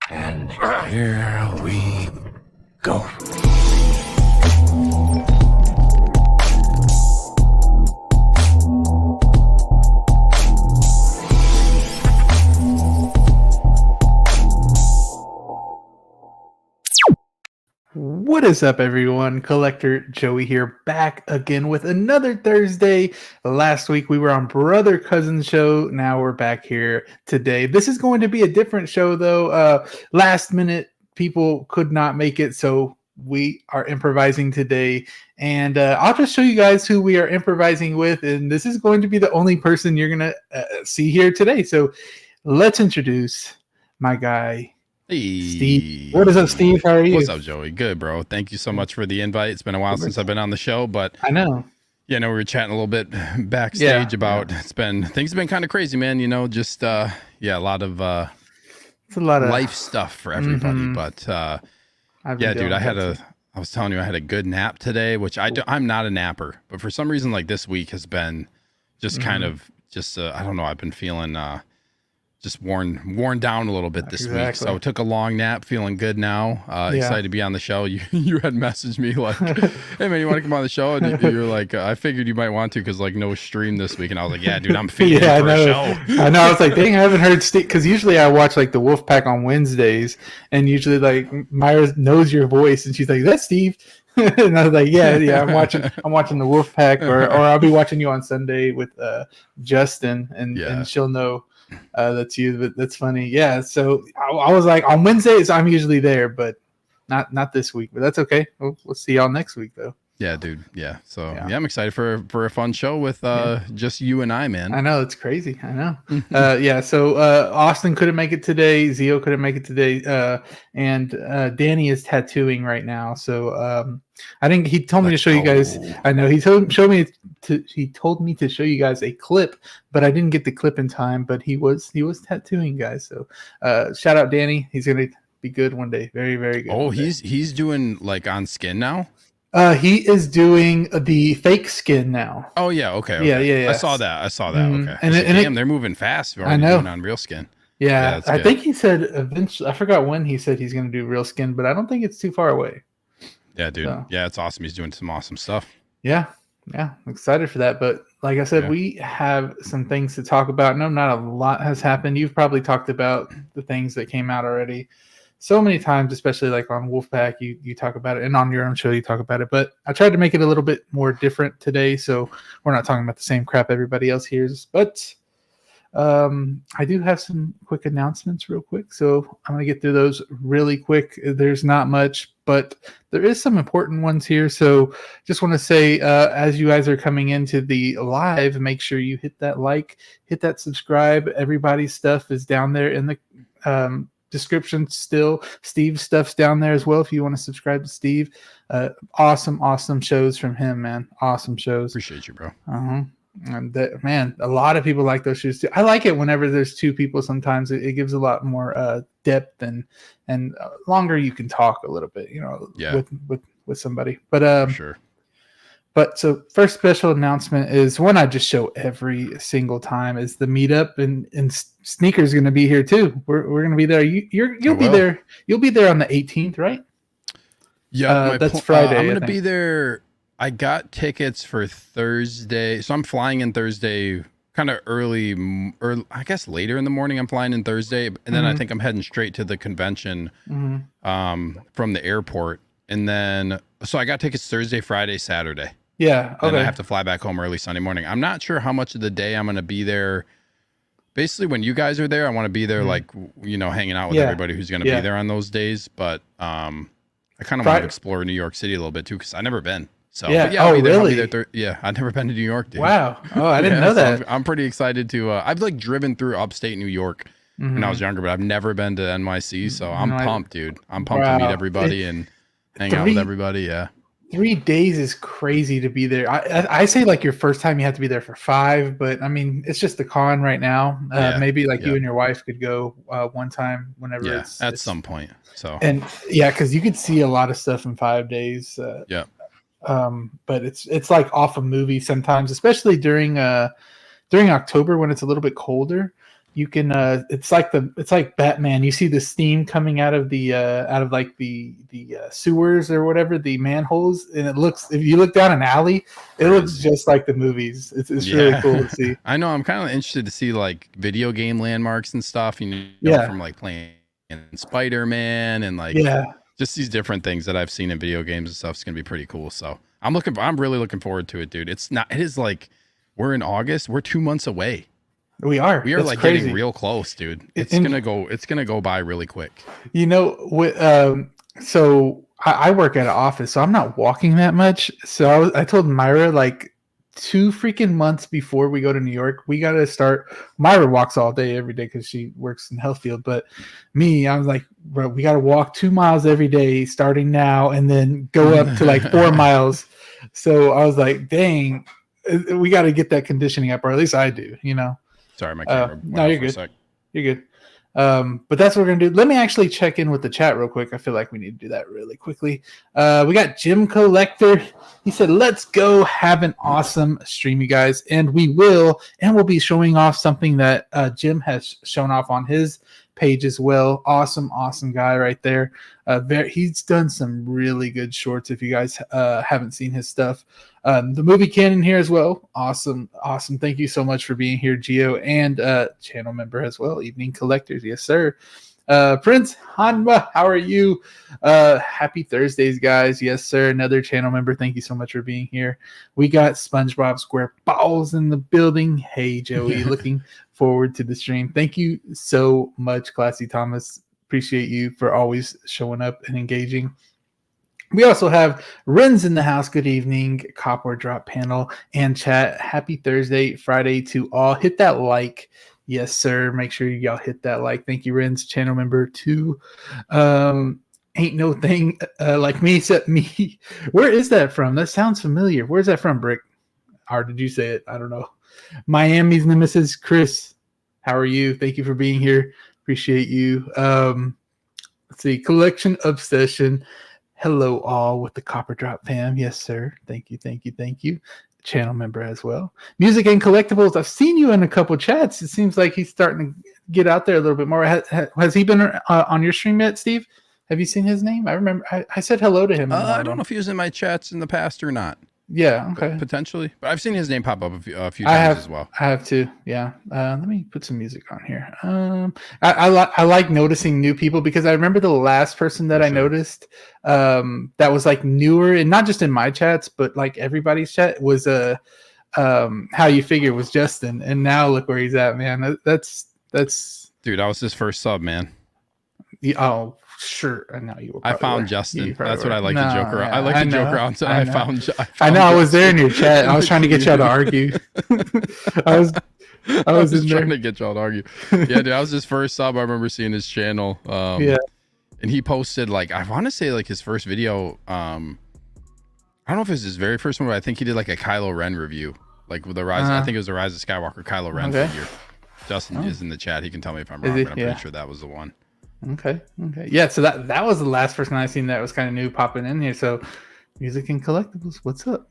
And here we go. What is up, everyone? Collector Joey here, back again with another Thursday. Last week we were on Brother Cousin Show. Now we're back here today. This is going to be a different show, though. Last minute, people could not make it, so we are improvising today. And I'll just show you guys who we are improvising with. And this is going to be the only person you're going to see here today. So let's introduce my guy, Hey, Steve. What is up, Steve? How are you? What's up, Joey? Good, bro. Thank you so much for the invite. It's been a while since I've been on the show, but I know. We were chatting a little bit backstage about things have been kind of crazy, man. Just a lot of it's a lot of life stuff for everybody. But dude, I was telling you I had a good nap today, which I'm not a napper, but for some reason, like this week has been just kind of I don't know. I've been feeling just worn down a little bit this week. So took a long nap, feeling good now. Excited to be on the show. You had messaged me like, hey man, you want to come on the show? And you're like, I figured you might want to because like no stream this week. And I was like, yeah, dude, I'm feeding for a show. I know. I was like, dang, I haven't heard Steve, because usually I watch like the Wolfpack on Wednesdays, and usually like Myra knows your voice, and she's like, that's Steve. And I was like, yeah, I'm watching the Wolfpack, or I'll be watching you on Sunday with Justin, and she'll know that's you. But that's funny. Yeah. So I was like, on Wednesdays I'm usually there, but not this week. But that's okay. We'll see y'all next week though. Yeah, dude. Yeah. So I'm excited for a fun show with just you and I, man. I know, it's crazy. I know. So Austin couldn't make it today. Zio couldn't make it today. And Danny is tattooing right now. So I think he told me to show you guys. I know he told me to show you guys a clip, but I didn't get the clip in time. But he was tattooing, guys. So shout out Danny. He's gonna be good one day. Very, very good. Oh, he's doing like on skin now. He is doing the fake skin now. Oh yeah, okay. Yeah. I saw that. Mm-hmm. Okay. And they're moving fast. I know. Doing on real skin. Yeah, I think he said eventually. I forgot when he said he's going to do real skin, but I don't think it's too far away. Yeah, dude. So. Yeah, it's awesome. He's doing some awesome stuff. Yeah, I'm excited for that. But like I said, we have some things to talk about. No, not a lot has happened. You've probably talked about the things that came out already so many times, especially like on Wolfpack, you talk about it, and on your own show you talk about it. But I tried to make it a little bit more different today, so we're not talking about the same crap everybody else hears. But I do have some quick announcements real quick, so I'm going to get through those really quick. There's not much, but there is some important ones here. So just want to say, as you guys are coming into the live, make sure you hit that like, hit that subscribe. Everybody's stuff is down there in the description still. Steve's stuff's down there as well if you want to subscribe to Steve. Awesome shows from him, man. Awesome shows. Appreciate you, bro. And man, a lot of people like those shoes too. I like it whenever there's two people. Sometimes it gives a lot more depth and longer. You can talk a little bit, with somebody. But sure. But so first special announcement is one I just show every single time is the meetup, and Sneaker's going to be here too. We're going to be there. You'll be there. You'll be there on the 18th, right? Yeah, that's Friday. I'm going to be there. I got tickets for Thursday, so I'm flying in Thursday, kind of early, or I guess later in the morning. I'm flying in Thursday, and then I think I'm heading straight to the convention from the airport, and then so I got tickets Thursday, Friday, Saturday. Yeah. Okay. And I have to fly back home early Sunday morning. I'm not sure how much of the day I'm going to be there. Basically, when you guys are there, I want to be there, like, hanging out with everybody who's going to be there on those days. But I kind of want to explore New York City a little bit too, because I've never been. So I'll be there. Really? I'll be there I've never been to New York, dude. Wow. Oh, I didn't know that. So I'm pretty excited to. I've like driven through upstate New York when I was younger, but I've never been to NYC. So I'm pumped, dude. I'm pumped to meet everybody and hang out with everybody. Yeah. 3 days is crazy to be there. I say like your first time you have to be there for 5, but I mean it's just the con right now. Maybe like you and your wife could go one time whenever it's at some point. So because you could see a lot of stuff in 5 days. But it's like off a movie sometimes, especially during October when it's a little bit colder. you can it's like Batman. You see the steam coming out of the sewers or whatever, the manholes, and it looks, if you look down an alley, it looks just like the movies. It's really cool to see. I know, I'm kind of interested to see like video game landmarks and stuff, from like playing Spider-Man and like just these different things that I've seen in video games and stuff. Is gonna be pretty cool. So I'm really looking forward to it, dude. It is like, we're in August, we're 2 months away. We are That's like crazy. Getting real close, dude. It's gonna go by really quick. So I work at an office, so I'm not walking that much. So I told Myra like 2 freaking months before we go to New York, we got to start. Myra walks all day, every day, because she works in health field. But me, I was like, bro, we got to walk 2 miles every day starting now, and then go up to like 4 miles. So I was like, dang, we got to get that conditioning up, or at least I do, Sorry, my camera. No, you're good. You're good. But that's what we're gonna do. Let me actually check in with the chat real quick. I feel like we need to do that really quickly. We got Jim Collector. He said, "Let's go have an awesome stream, you guys," and we will. And we'll be showing off something that Jim has shown off on his page as well. Awesome guy right there. He's done some really good shorts. If you guys haven't seen his stuff. The movie canon here as well. Awesome. Thank you so much for being here, Gio, and channel member as well. Evening Collectors, yes sir. Prince Hanma, how are you? Happy Thursdays, guys. Yes sir. Another channel member. Thank you so much for being here. We got SpongeBob SquarePants in the building. Hey Joey, looking forward to the stream. Thank you so much, Classy Thomas. Appreciate you for always showing up and engaging. We also have Ren's in the house. Good evening, Copper Drop panel and chat. Happy Thursday, Friday to all. Hit that like. Yes, sir. Make sure y'all hit that like. Thank you, Ren's channel member too. Ain't no thing like me except me. Where is that from? That sounds familiar. Where's that from, Brick? Or did you say it? I don't know. Miami's Nemesis, Chris. How are you? Thank you for being here. Appreciate you. Let's see. Collection Obsession. Hello, all with the Copper Drop fam. Yes, sir. Thank you. Channel member as well. Music and Collectibles. I've seen you in a couple chats. It seems like he's starting to get out there a little bit more. Has he been on your stream yet, Steve? Have you seen his name? I remember I said hello to him. I don't know if he was in my chats in the past or not. Yeah, okay. Potentially. But I've seen his name pop up a few times as well. I have too, yeah. Let me put some music on here. I like noticing new people, because I remember the last person that I noticed that was like newer, and not just in my chats, but like everybody's chat, was How You Figure was Justin. And now look where he's at, man. That's Dude, that was his first sub, man. Oh, sure. I know you were. I found Justin. That's what I like to joke around. I like to joke around. So I found I know. I was there in your chat. I was trying to get y'all to argue. I was just trying to get y'all to argue. Yeah, dude, that was his first sub. I remember seeing his channel. Yeah. And he posted, like, I want to say like his first video. I don't know if it was his very first one, but I think he did like a Kylo Ren review, like with the Rise. I think it was the Rise of Skywalker Kylo Ren figure. Justin is in the chat. He can tell me if I'm wrong, but I'm pretty sure that was the one. Okay. Yeah, so that was the last person I seen that was kind of new popping in here. So Music and Collectibles, what's up?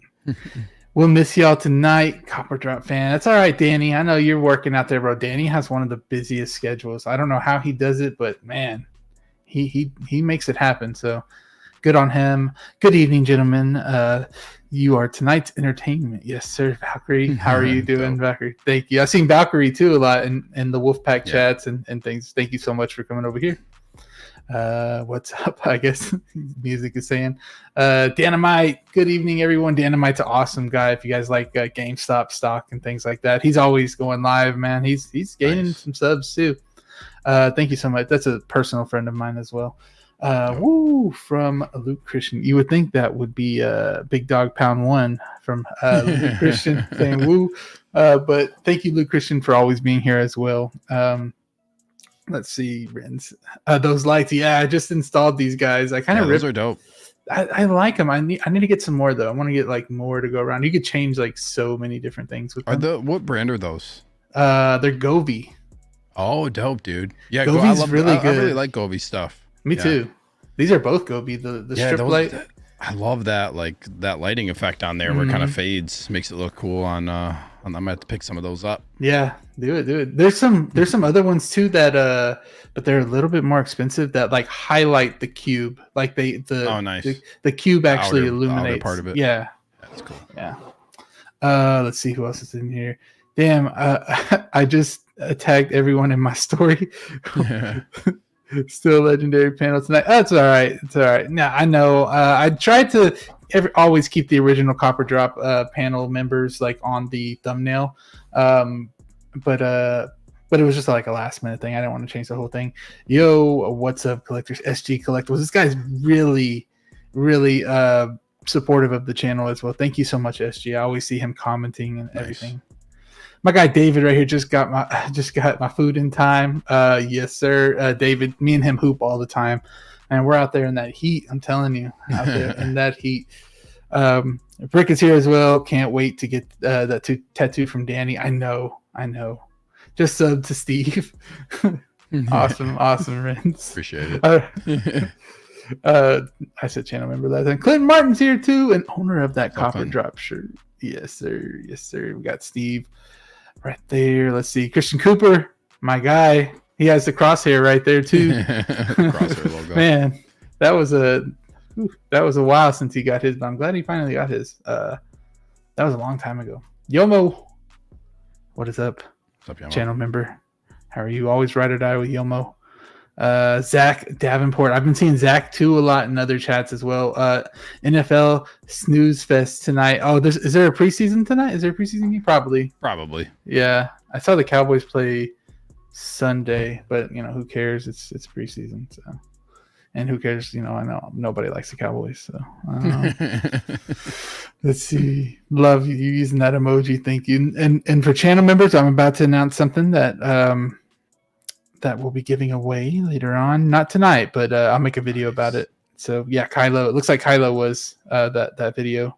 We'll miss y'all tonight, Copper Drop fan. That's all right, Danny. I know you're working out there, bro. Danny has one of the busiest schedules. I don't know how he does it, but man, he makes it happen. So good on him. Good evening, gentlemen. You are tonight's entertainment. Yes, sir. Valkyrie, how are you doing, Valkyrie? Thank you. I've seen Valkyrie too a lot in the Wolfpack chats and things. Thank you so much for coming over here. What's up? I guess music is saying. Dynamite, good evening, everyone. Dynamite's an awesome guy. If you guys like GameStop stock and things like that, he's always going live, man. He's gaining some subs too. Thank you so much. That's a personal friend of mine as well. Woo, from Luke Christian. You would think that would be Big Dog Pound 1 from Luke Christian saying woo. But thank you, Luke Christian, for always being here as well. Let's see, Rins. Those lights, yeah, I just installed these guys. I kind of those are dope. I like them. I need to get some more though. I want to get like more to go around. You could change like so many different things with them. What brand are those? They're Gobi. Oh, dope, dude. Yeah, Gobi's really good. I really like Gobi stuff. Me too. These are both Gobi. The strip light. I love that, like that lighting effect on there where it kind of fades, makes it look cool on I might have to pick some of those up. Yeah, Do it. There's some other ones too that but they're a little bit more expensive that like highlight the cube. Like nice. The cube actually illuminates. The outer part of it. Yeah. That's cool. Yeah. Let's see who else is in here. Damn, I just tagged everyone in my story. Still legendary panel tonight. That's all right. It's all right. Now I know. I tried to always keep the original Copper Drop panel members like on the thumbnail, but it was just like a last minute thing. I didn't want to change the whole thing. Yo, what's up, collectors? SG Collectibles. This guy's really, really supportive of the channel as well. Thank you so much, SG. I always see him commenting and everything. My guy David right here just got my food in time. Yes, sir. David, me and him hoop all the time, and we're out there in that heat. I'm telling you, out there in that heat. Brick is here as well. Can't wait to get that tattoo from Danny. I know. Just sub to Steve. Awesome, Renz. Appreciate it. I said channel member that time. Clinton Martin's here too, and owner of that Copper Drop shirt. Yes, sir. We got Steve right there. Let's see. Christian Cooper, my guy. He has the crosshair right there too. Crosshair logo. Man, that was a while since he got his, but I'm glad he finally got his. That was a long time ago. Yomo, what is up? What's up, Yomo? Channel member. How are you? Always ride or die with Yomo. Zach Davenport. I've been seeing Zach too a lot in other chats as well. NFL Snooze Fest tonight. Oh, is there a preseason tonight? Is there a preseason game? Probably. Yeah, I saw the Cowboys play Sunday, but who cares? It's preseason, so. And who cares? I know nobody likes the Cowboys, so. Let's see. Love you using that emoji. Thank you. And for channel members, I'm about to announce something that we'll be giving away later on. Not tonight, but I'll make a video about it. So yeah, Kylo. It looks like Kylo was that video.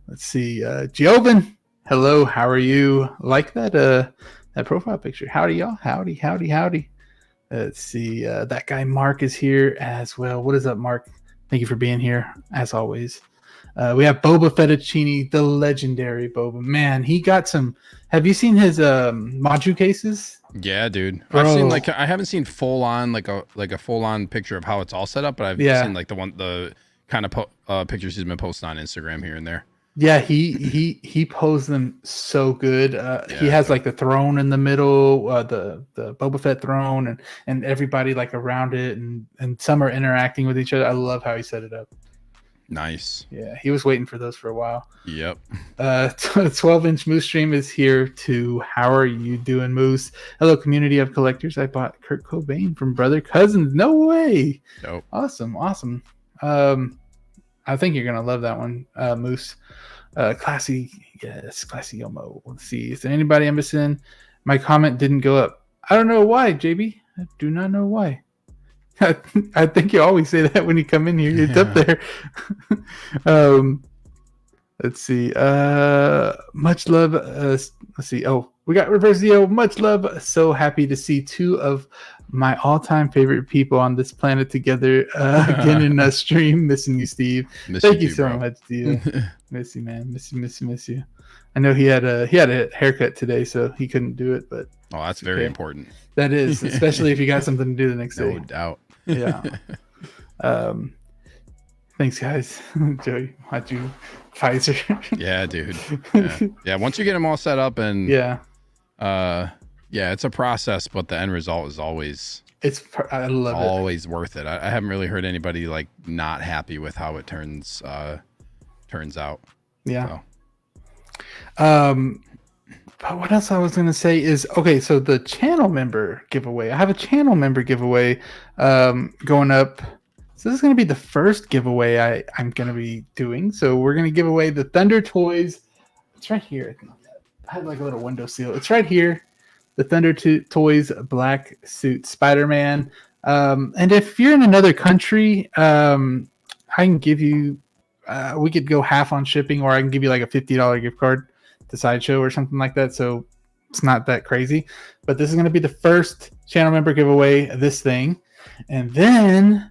Let's see. Jovan, hello. How are you? Like that profile picture. Howdy, y'all. Howdy. Let's see. That guy Mark is here as well. What is up, Mark? Thank you for being here as always. We have Boba Fettuccine, the legendary Boba. Man, he got some. Have you seen his Maju cases? Yeah, dude. Bro. I've seen I haven't seen full on like a full on picture of how it's all set up, but I've seen like the kind of pictures he's been posting on Instagram here and there. Yeah, he posed them so good. He has like the throne in the middle, the Boba Fett throne, and everybody like around it, and some are interacting with each other. I love how he set it up. Nice. Yeah, he was waiting for those for a while. Yep. 12-inch Moose Stream is here too. How are you doing, Moose? Hello, community of collectors. I bought Kurt Cobain from Brother Cousins. No way. Nope. Awesome. I think you're gonna love that one, Moose. Classy, yes, classy Yomo. Let's see. Is there anybody I'm missing? My comment didn't go up. I don't know why, JB. I do not know why. I think you always say that when you come in here. It's up there. Let's see. Much love. Let's see. Oh, we got Reversio. Much love. So happy to see two of my all-time favorite people on this planet together again in a stream. Missing you, Steve. Thank you so much, Steve. Miss you, man. Miss you. I know he had a haircut today, so he couldn't do it, but that's very important. That is, especially if you got something to do the next day. No doubt. Yeah. Thanks, guys. Joey, how'd you Pfizer? Yeah, dude. Yeah. Once you get them all set up and it's a process, but the end result is always I love it. Always worth it. I haven't really heard anybody like not happy with how it turns out. Yeah. So. But what else I was going to say is, okay, so the channel member giveaway. I have a channel member giveaway going up. So this is going to be the first giveaway I'm going to be doing. So we're going to give away the Thunder Toys. It's right here. I had like a little window seal. It's right here. The Thunder Toys Black Suit Spider-Man. And if you're in another country, I can give you, we could go half on shipping, or I can give you like a $50 gift card to Sideshow or something like that. So it's not that crazy, but this is going to be the first channel member giveaway of this thing. And then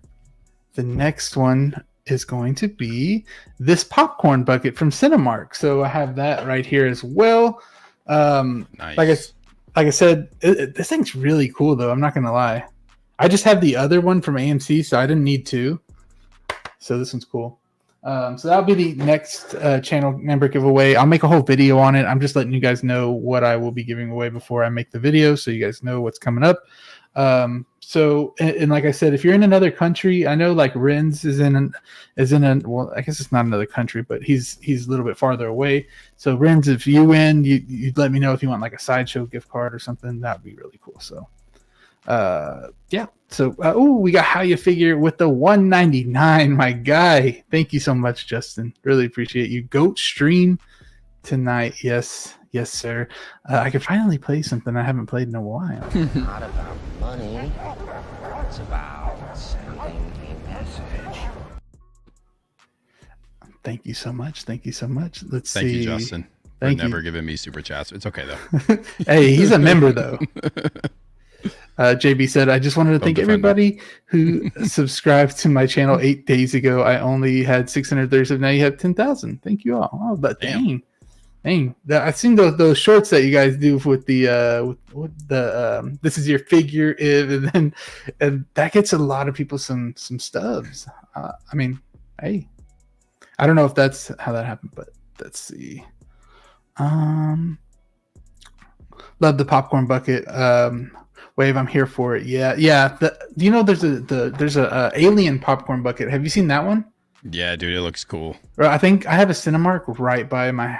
the next one is going to be this popcorn bucket from Cinemark. So I have that right here as well. Nice. Like I said, this thing's really cool though. I'm not gonna lie. I just have the other one from AMC, so I didn't need two. So this one's cool. So that'll be the next channel member giveaway. I'll make a whole video on it. I'm just letting you guys know what I will be giving away before I make the video, so you guys know what's coming up. So like I said, if you're in another country, I know like Renz is in well, I guess it's not another country, but he's a little bit farther away. So Renz, if you win, you'd let me know if you want like a Sideshow gift card or something. That'd be really cool. So yeah. So we got How You Figure with the 199, my guy. Thank you so much, Justin. Really appreciate you. Goat stream tonight. Yes, sir. I could finally play something I haven't played in a while. Not about money. It's about sending a message. Thank you so much. Thank you so much. Let's see. Thank you, Justin. Thank you. Never giving me super chats. It's okay though. Hey, he's a member though. JB said, I just wanted to thank everybody who subscribed to my channel 8 days ago. I only had 637. Now you have 10,000. Thank you all. Oh, but dang. I've seen those shorts that you guys do with the this is your figure, and that gets a lot of people some stubs. I mean, hey, I don't know if that's how that happened, but let's see. Love the popcorn bucket. Wave, I'm here for it. Yeah. Do you know there's a alien popcorn bucket? Have you seen that one? Yeah, dude, it looks cool. I think I have a Cinemark right by my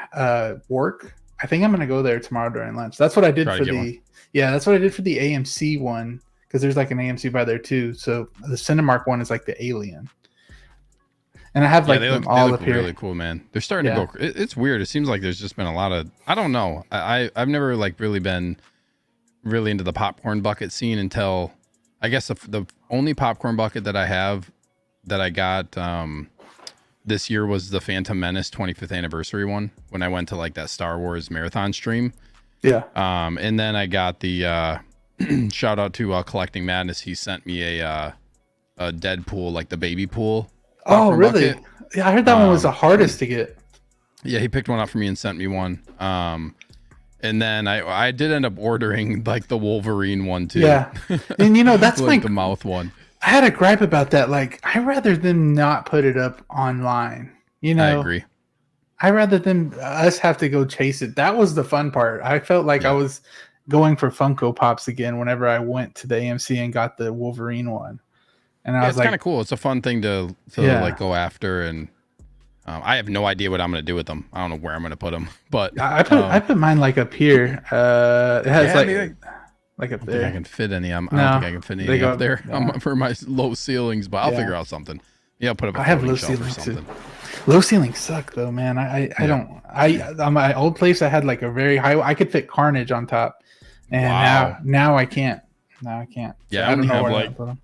work. I think I'm gonna go there tomorrow during lunch. That's what I did for the that's what I did for the AMC one, because there's like an AMC by there too. So the Cinemark one is like the alien. And I have like they them look all up here. Really cool, man. They're starting to go. It's weird. It seems like there's just been a lot of. I don't know. I've never like really been really into the popcorn bucket scene until I guess the only popcorn bucket that I have that I got this year was the Phantom Menace 25th anniversary one when I went to like that Star Wars marathon stream. Yeah. And then I got the shout out to Collecting Madness. He sent me a Deadpool, like the baby pool. Oh, really? Bucket. Yeah, I heard that one was the hardest to get. Yeah, he picked one up for me and sent me one. And then I did end up ordering like the Wolverine one too. Yeah. And that's like the mouth one. I had a gripe about that. Like, I'd rather them not put it up online. I agree. I'd rather than us have to go chase it. That was the fun part. I felt like I was going for Funko Pops again whenever I went to the AMC and got the Wolverine one. And I was like, it's kind of cool. It's a fun thing to like go after. And I have no idea what I'm going to do with them. I don't know where I'm going to put them, but I put mine like up here. It has like up there. I think I can fit any. I don't think I can fit any up there for my low ceilings, but I'll figure out something. Yeah, I'll put up a floating shelf or something. Low ceilings suck though, man. I don't. On my old place, I had like a very high. I could fit Carnage on top, and now I can't. Now I can't. Yeah, so I only have like.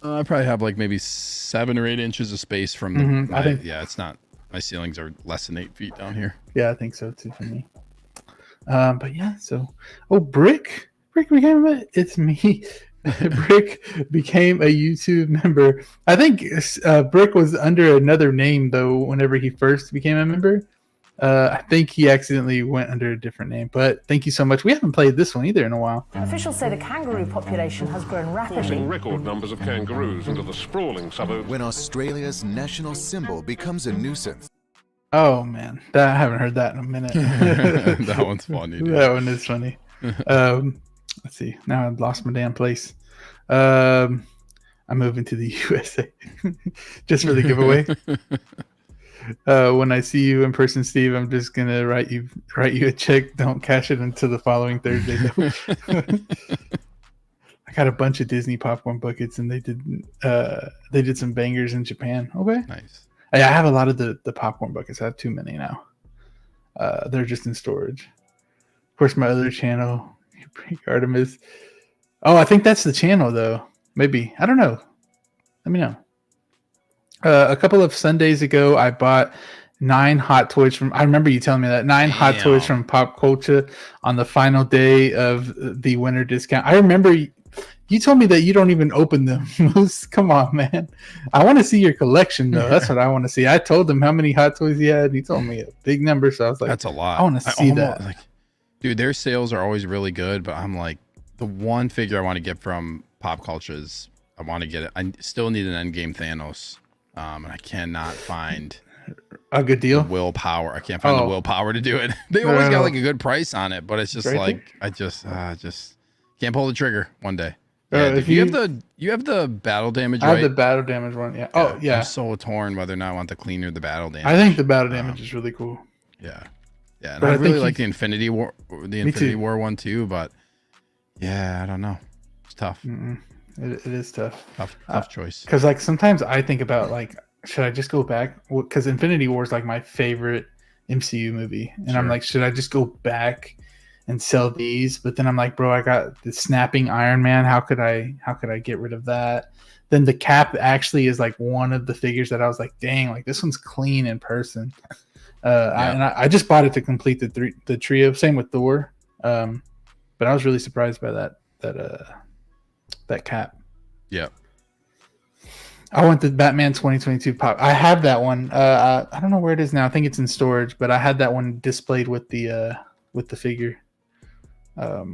I probably have like maybe 7 or 8 inches of space from the. I think. Yeah, it's not. My ceilings are less than 8 feet down here. Yeah, I think so too for me. But yeah, so Brick became it's me. Brick became a YouTube member. I think Brick was under another name though. Whenever he first became a member, I think he accidentally went under a different name. But thank you so much. We haven't played this one either in a while. Officials say the kangaroo population has grown rapidly, forcing record numbers of kangaroos into the sprawling suburbs. When Australia's national symbol becomes a nuisance. Oh man, I haven't heard that in a minute. That one's funny. Dude. That one is funny. Let's see. Now I've lost my damn place. I'm moving to the USA just for the giveaway. When I see you in person, Steve, I'm just gonna write you a check. Don't cash it until the following Thursday. I got a bunch of Disney popcorn buckets, and they did some bangers in Japan. Okay, nice. I have a lot of the popcorn buckets. I have too many now. They're just in storage. Of course, my other channel, Artemis. Oh, I think that's the channel though. Maybe, I don't know. Let me know. A couple of Sundays ago, I bought 9 hot toys from. I remember you telling me that 9 hot toys from Pop Culture on the final day of the winter discount. I remember you told me that you don't even open them. Come on, man. I want to see your collection though. That's what I want to see. I told him how many hot toys he had. He told me a big number, so I was like, "That's a lot." I want to see that. Dude, their sales are always really good, but I'm like, the one figure I want to get from Pop Culture is I want to get it. I still need an Endgame Thanos, and I cannot find a good deal. Willpower. I can't find the willpower to do it. They always got like a good price on it, but it's just like I just can't pull the trigger one day. Yeah, if you have the battle damage. I have the battle damage one. Yeah. Oh yeah. I'm so torn whether or not I want the cleaner or the battle damage. I think the battle damage is really cool. Yeah. Yeah, and I really like the Infinity War one too, but yeah, I don't know. It's tough. It is tough. Tough choice. Because like sometimes I think about like, should I just go back? Because Infinity War is like my favorite MCU movie, and I'm like, should I just go back and sell these? But then I'm like, bro, I got the snapping Iron Man. How could I get rid of that? Then the Cap actually is like one of the figures that I was like, dang, like this one's clean in person. I just bought it to complete the trio. Same with Thor, but I was really surprised by that Cap. Yeah, I want the Batman 2022 pop. I have that one. I don't know where it is now. I think it's in storage, but I had that one displayed with the figure. I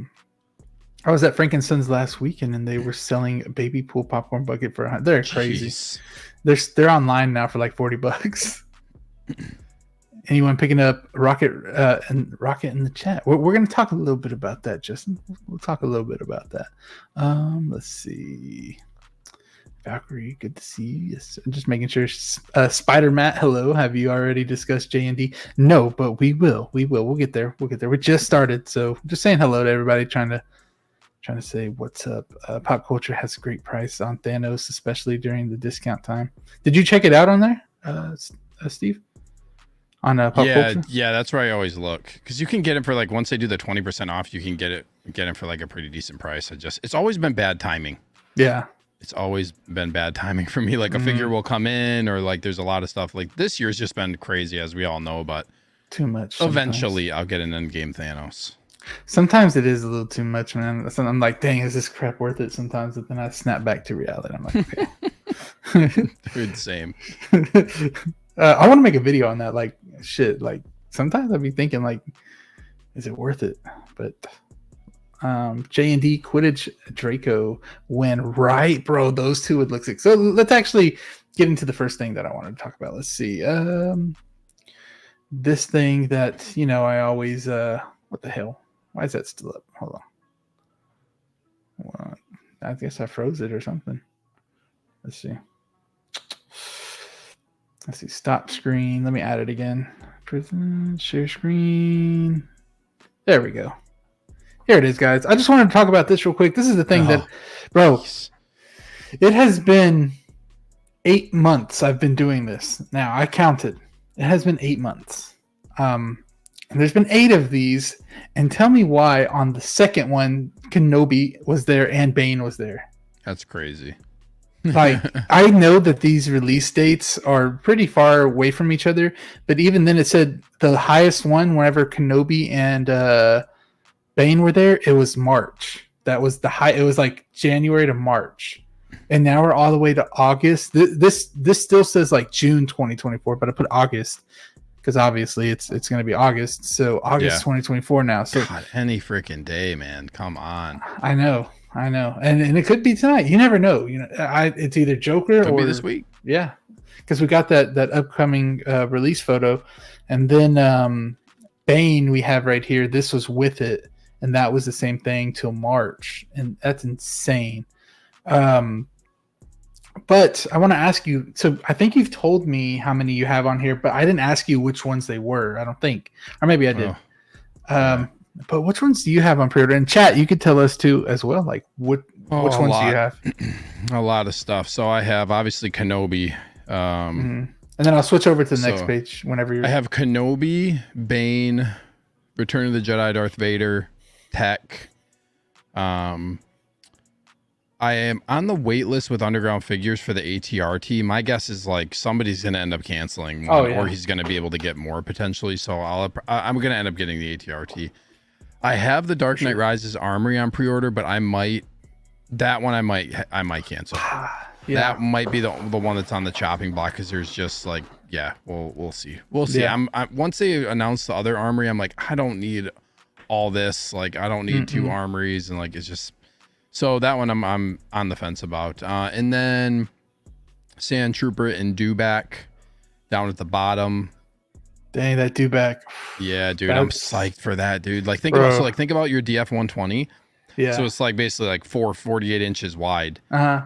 was at Frankenstein's last weekend, and they were selling a baby pool popcorn bucket for $100. They're crazy. Jeez. They're online now for like $40. Anyone picking up Rocket in the chat? We're going to talk a little bit about that, Justin. We'll talk a little bit about that. Let's see. Valkyrie, good to see you. Yes, I'm just making sure. Spider Matt, hello. Have you already discussed JND? No, but we will. We'll get there. We just started, so just saying hello to everybody. Trying to say what's up. Pop Culture has a great price on Thanos, especially during the discount time. Did you check it out on there, Steve? On Pop Culture? Yeah, that's where I always look, because you can get it for like, once they do the 20% off, you can get it for like a pretty decent price. It's always been bad timing. Yeah, it's always been bad timing for me. Like a figure will come in, or like there's a lot of stuff. Like this year's just been crazy, as we all know. But too much. Eventually, I'll get an Endgame Thanos. Sometimes it is a little too much, man. So I'm like, dang, is this crap worth it? Sometimes, but then I snap back to reality. I'm like, okay. Dude, same. I want to make a video on that. Like, shit. Like, sometimes I'd be thinking, like, is it worth it? But JND Quidditch Draco win, right, bro? Those two would look sick. So let's actually get into the first thing that I wanted to talk about. Let's see. This thing that I always what the hell? Why is that still up? Hold on. Well, I guess I froze it or something. Let's see. Stop screen. Let me add it again. Present, share screen. There we go. Here it is, guys. I just wanted to talk about this real quick. This is the thing that, bro, it has been 8 months I've been doing this. Now, I counted. It has been 8 months. And there's been 8 of these. And tell me why on the second one, Kenobi was there and Bane was there. That's crazy. Like, I know that these release dates are pretty far away from each other, but even then it said the highest one whenever Kenobi and Bane were there, it was March. That was the high. It was like January to March. And now we're all the way to August. This still says like June 2024, but I put August because obviously it's going to be August. So August 2024 now. So God, any freaking day, man. Come on. I know. And it could be tonight. You never know. It's either Joker could or be this week. Yeah. Because we got that upcoming release photo. And then Bane we have right here. This was with it. And that was the same thing till March. And that's insane. But I want to ask you, so I think you've told me how many you have on here, but I didn't ask you which ones they were, I don't think. Or maybe I did. But which ones do you have on pre-order? In chat, you could tell us too as well. Like which ones do you have? A lot of stuff. So I have obviously Kenobi. And then I'll switch over to the next page whenever you're. I have Kenobi, Bane, Return of the Jedi, Darth Vader, Tech. I am on the wait list with Underground Figures for the ATRT. My guess is like somebody's going to end up canceling one, or he's going to be able to get more potentially. So I'm going to end up getting the ATRT. I have the Dark Knight Rises Armory on pre-order, but I might cancel. That might be the one that's on the chopping block because there's just like, we'll see. We'll see. Once they announce the other Armory, I'm like, I don't need all this. Like I don't need 2 armories, and like it's just so that one I'm on the fence about. And then Sand Trooper and Dewback down at the bottom. Dang, that Dewback. Yeah, dude, I'm psyched for that, dude. Like think about your DF 120. Yeah. So it's like basically like 48 inches wide.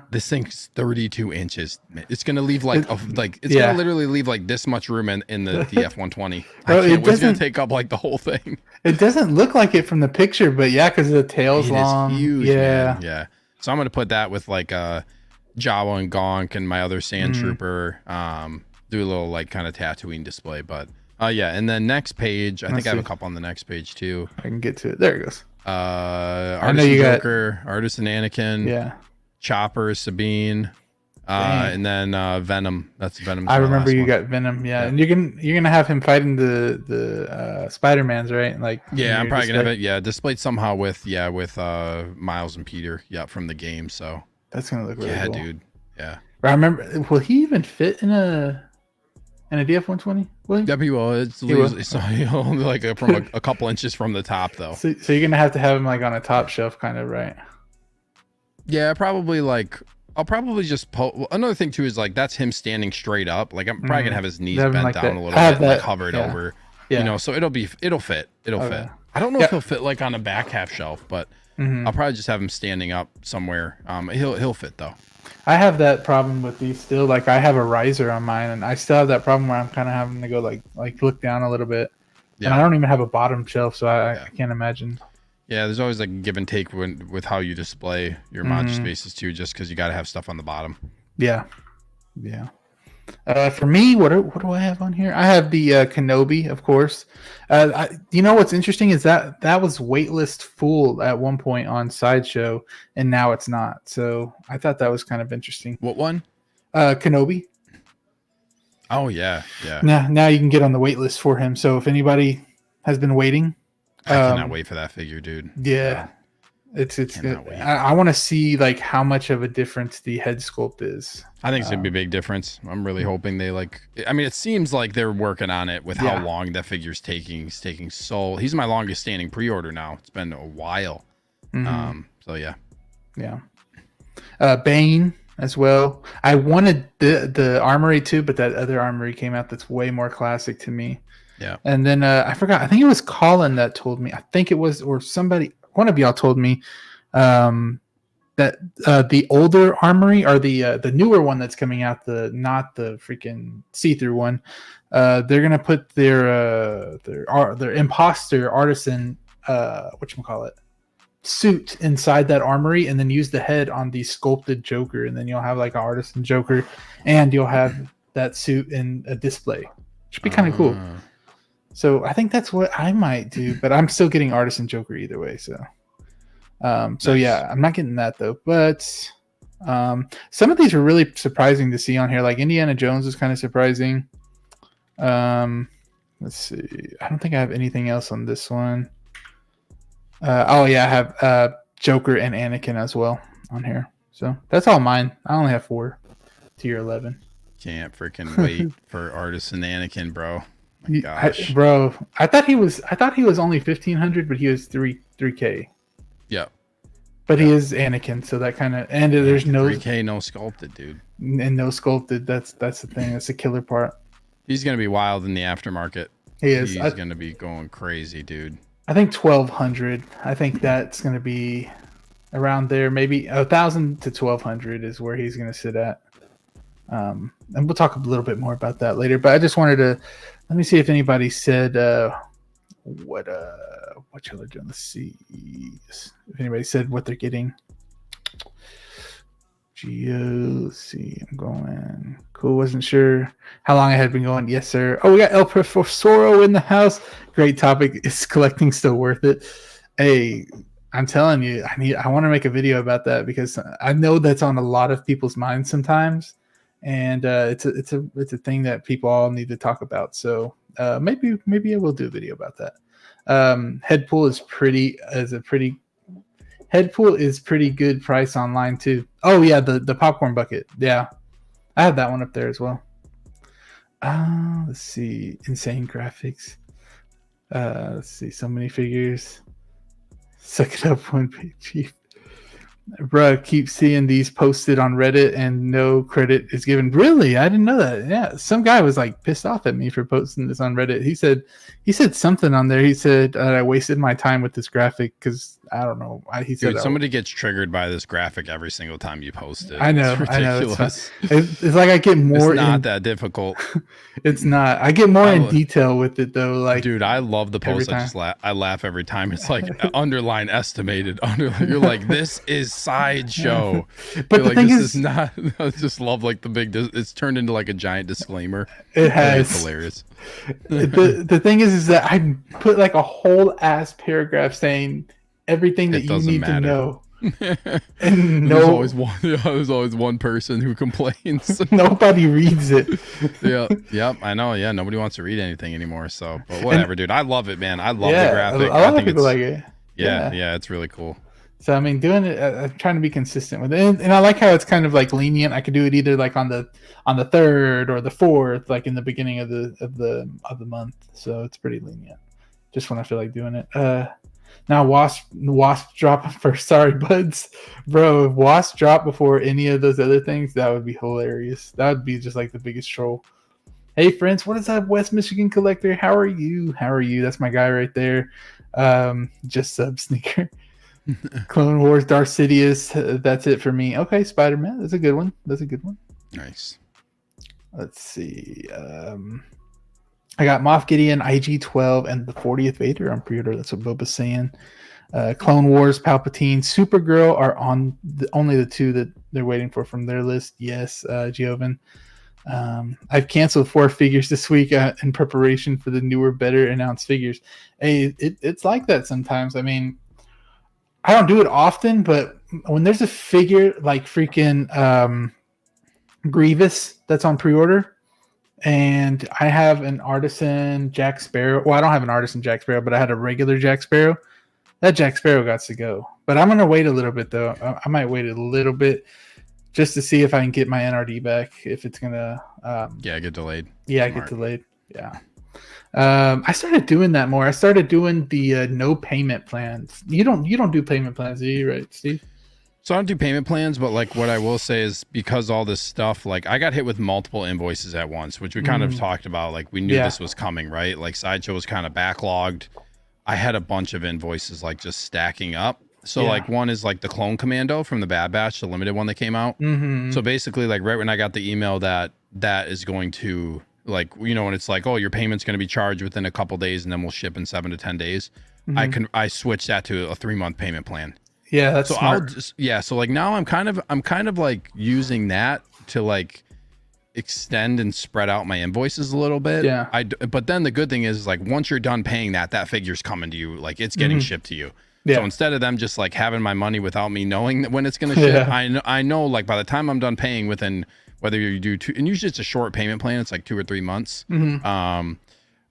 This thing's 32 inches. It's gonna leave like it's gonna literally leave like this much room in the DF 120. It's gonna take up like the whole thing. It doesn't look like it from the picture, but yeah, because the tail's long. Is huge, man. Yeah. So I'm gonna put that with like Jawa and Gonk and my other Sand Trooper. Do a little like kind of Tatooine display, but yeah. And then next page, I think I have a couple on the next page too. I can get to it. There it goes. Artisan Joker, Artisan Anakin, yeah, Chopper, Sabine, and then Venom. That's Venom. I remember you got Venom, yeah. And you're gonna have him fighting the Spider-Mans, right? Like I'm probably gonna have it displayed somehow with Miles and Peter, from the game. So that's gonna look really cool. Dude. Yeah. I remember. Will he even fit in a DF-120? Yeah, he will. It's only like from a couple inches from the top, though. So you're gonna have to have him like on a top shelf, kind of, right? Yeah, probably. Like I'll probably just another thing too is like that's him standing straight up. Like I'm probably gonna have his knees bent like down a little bit, like hovered over. Yeah. So it'll fit. It'll fit. I don't know if he'll fit like on a back half shelf, but I'll probably just have him standing up somewhere. He'll fit though. I have that problem with these still. Like I have a riser on mine, and I still have that problem where I'm kind of having to go like look down a little bit. Yeah. And I don't even have a bottom shelf, so I can't imagine. Yeah, there's always like a give and take with how you display your module spaces too, just because you got to have stuff on the bottom. Yeah. For me, what do I have on here? I have the Kenobi, of course. You know what's interesting is that was waitlist full at one point on Sideshow, and now it's not. So I thought that was kind of interesting. What one? Kenobi. Oh yeah. Now you can get on the waitlist for him. So if anybody has been waiting, I cannot wait for that figure, dude. Yeah. It's good. I want to see like how much of a difference the head sculpt is. I think it's gonna be a big difference. I'm really hoping they it seems like they're working on it with how long that figure's taking. He's taking he's my longest standing pre-order now. It's been a while. So yeah. Bane as well. I wanted the armory too, but that other armory came out that's way more classic to me. Yeah. And then I forgot. I think it was Colin that told me. I think it was, or somebody. One of y'all told me that the older armory or the newer one that's coming out, not the freaking see-through one, they're gonna put their imposter artisan whatchamacallit suit inside that armory, and then use the head on the sculpted Joker, and then you'll have like an artisan Joker, and you'll have that suit in a display. Should be kind of cool. So I think that's what I might do, but I'm still getting artisan Joker either way. So, yeah, I'm not getting that though. But some of these are really surprising to see on here. Like Indiana Jones is kind of surprising. Let's see. I don't think I have anything else on this one. I have Joker and Anakin as well on here. So that's all mine. I only have 4 tier 11. Can't freaking wait for artisan Anakin, bro. Gosh. I thought he was only 1,500, but he was 3K. Yeah. But he is Anakin, so that kind of, and there's no 3K, no sculpted, dude. And no sculpted. That's the thing. That's the killer part. He's gonna be wild in the aftermarket. He is. He's gonna be going crazy, dude. I think 1,200. I think that's gonna be around there. Maybe 1,000 to 1,200 is where he's gonna sit at. And we'll talk a little bit more about that later. But I just wanted to. Let me see if anybody said what y'all are doing. Let's see if anybody said what they're getting. Let's see. I'm going. Cool. Wasn't sure how long I had been going. Yes, sir. Oh, we got El Profesoro in the house. Great topic. Is collecting still worth it? Hey, I'm telling you, I want to make a video about that because I know that's on a lot of people's minds sometimes. And it's a thing that people all need to talk about. So maybe I will do a video about that. Headpool is pretty good price online too. Oh yeah, the popcorn bucket. Yeah, I have that one up there as well. Let's see, insane graphics. Let's see, so many figures. Suck it up, one page chief. Bruh, keep seeing these posted on Reddit and no credit is given. Really? I didn't know that. Yeah, some guy was like pissed off at me for posting this on Reddit. He said something on there. He said I wasted my time with this graphic because I don't know. He said, dude, somebody gets triggered by this graphic every single time you post it. I know. It's ridiculous. I know. It's like I get more. It's not that difficult. It's not. I get more in detail with it though. Like, dude, I love the post. I laugh every time. It's like underline estimated. You're like, this is sideshow. But the thing is not. I just love like the big. It's turned into like a giant disclaimer. It has. It's hilarious. The thing is that I put like a whole ass paragraph saying everything that you need to know. And there's always one person who complains. Nobody reads it. Yep, I know. Yeah, nobody wants to read anything anymore. So, but whatever, dude. I love it, man. I love the graphic. A lot of people like it. Yeah, it's really cool. So I mean, doing it, I'm trying to be consistent with it, and I like how it's kind of like lenient. I could do it either like on the 3rd or the 4th, like in the beginning of the month. So it's pretty lenient. Just when I feel like doing it. Now wasp drop first. Sorry, buds, bro. If wasp drop before any of those other things, that would be hilarious. That would be just like the biggest troll. Hey friends, what is up, West Michigan Collector? How are you? That's my guy right there. Just sub sneaker. Clone Wars, Darth Sidious. That's it for me. Okay, Spider-Man. That's a good one. Nice. Let's see. I got Moff Gideon, IG-12, and the 40th Vader on pre-order. That's what Boba's saying. Clone Wars, Palpatine, Supergirl are on only the 2 that they're waiting for from their list. Yes, Giovan. I've canceled 4 figures this week in preparation for the newer, better announced figures. Hey, it's like that sometimes. I mean, I don't do it often, but when there's a figure like freaking Grievous that's on pre-order, and I have an Artisan Jack Sparrow. Well, I don't have an Artisan Jack Sparrow, but I had a regular Jack Sparrow. That Jack Sparrow got to go. But I'm going to wait a little bit, though. I might wait a little bit just to see if I can get my NRD back, if it's going to... get delayed. Yeah, get delayed. Yeah. I started doing that more. I started doing the no payment plans. You don't do payment plans, do you, right, Steve? So I don't do payment plans, but like what I will say is because all this stuff, like I got hit with multiple invoices at once, which we kind of talked about. Like we knew this was coming, right? Like Sideshow was kind of backlogged. I had a bunch of invoices like just stacking up. So like one is like the Clone Commando from the Bad Batch, the limited one that came out. So basically like right when I got the email that is going to like, you know, when it's like, oh, your payment's going to be charged within a couple days and then we'll ship in 7 to 10 days. I switched that to a 3-month payment plan. Yeah, that's so smart. So like now I'm kind of like using that to like extend and spread out my invoices a little bit. Yeah. But then the good thing is like once you're done paying that figure's coming to you, like it's getting shipped to you. Yeah. So instead of them just like having my money without me knowing when it's going to ship, I know like by the time I'm done paying within whether you do 2, and usually it's a short payment plan, it's like 2 or 3 months.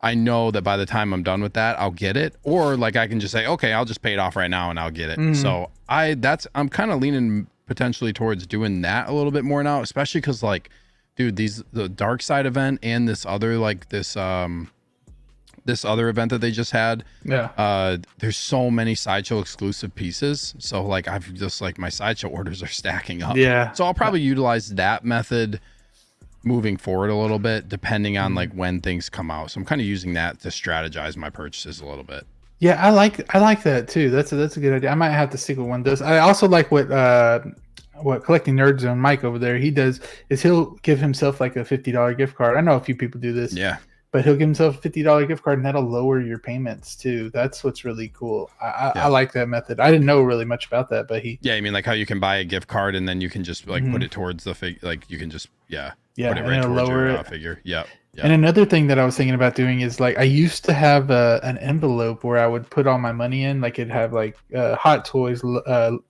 I know that by the time I'm done with that, I'll get it. Or like I can just say, okay, I'll just pay it off right now and I'll get it. So I'm kind of leaning potentially towards doing that a little bit more now, especially because like, dude, the Dark Side event and this other like this other event that they just had. There's so many Sideshow exclusive pieces. So like I've just like my Sideshow orders are stacking up. Yeah. So I'll probably utilize that method moving forward a little bit depending on like when things come out. So I'm kind of using that to strategize my purchases a little bit. Yeah, I like that too. That's a good idea. I might have to stick with one of those. I also like what Collecting Nerds Zone Mike over there, he does is he'll give himself like a $50 gift card. I know a few people do this. Yeah. But he'll give himself a $50 gift card and that'll lower your payments too. That's what's really cool. I like that method. I didn't know really much about that, but he... Yeah, I mean like how you can buy a gift card and then you can just like put it towards the figure. Like you can just, put it right towards your figure. Yep. And another thing that I was thinking about doing is like I used to have an envelope where I would put all my money in. Like it'd have like Hot Toys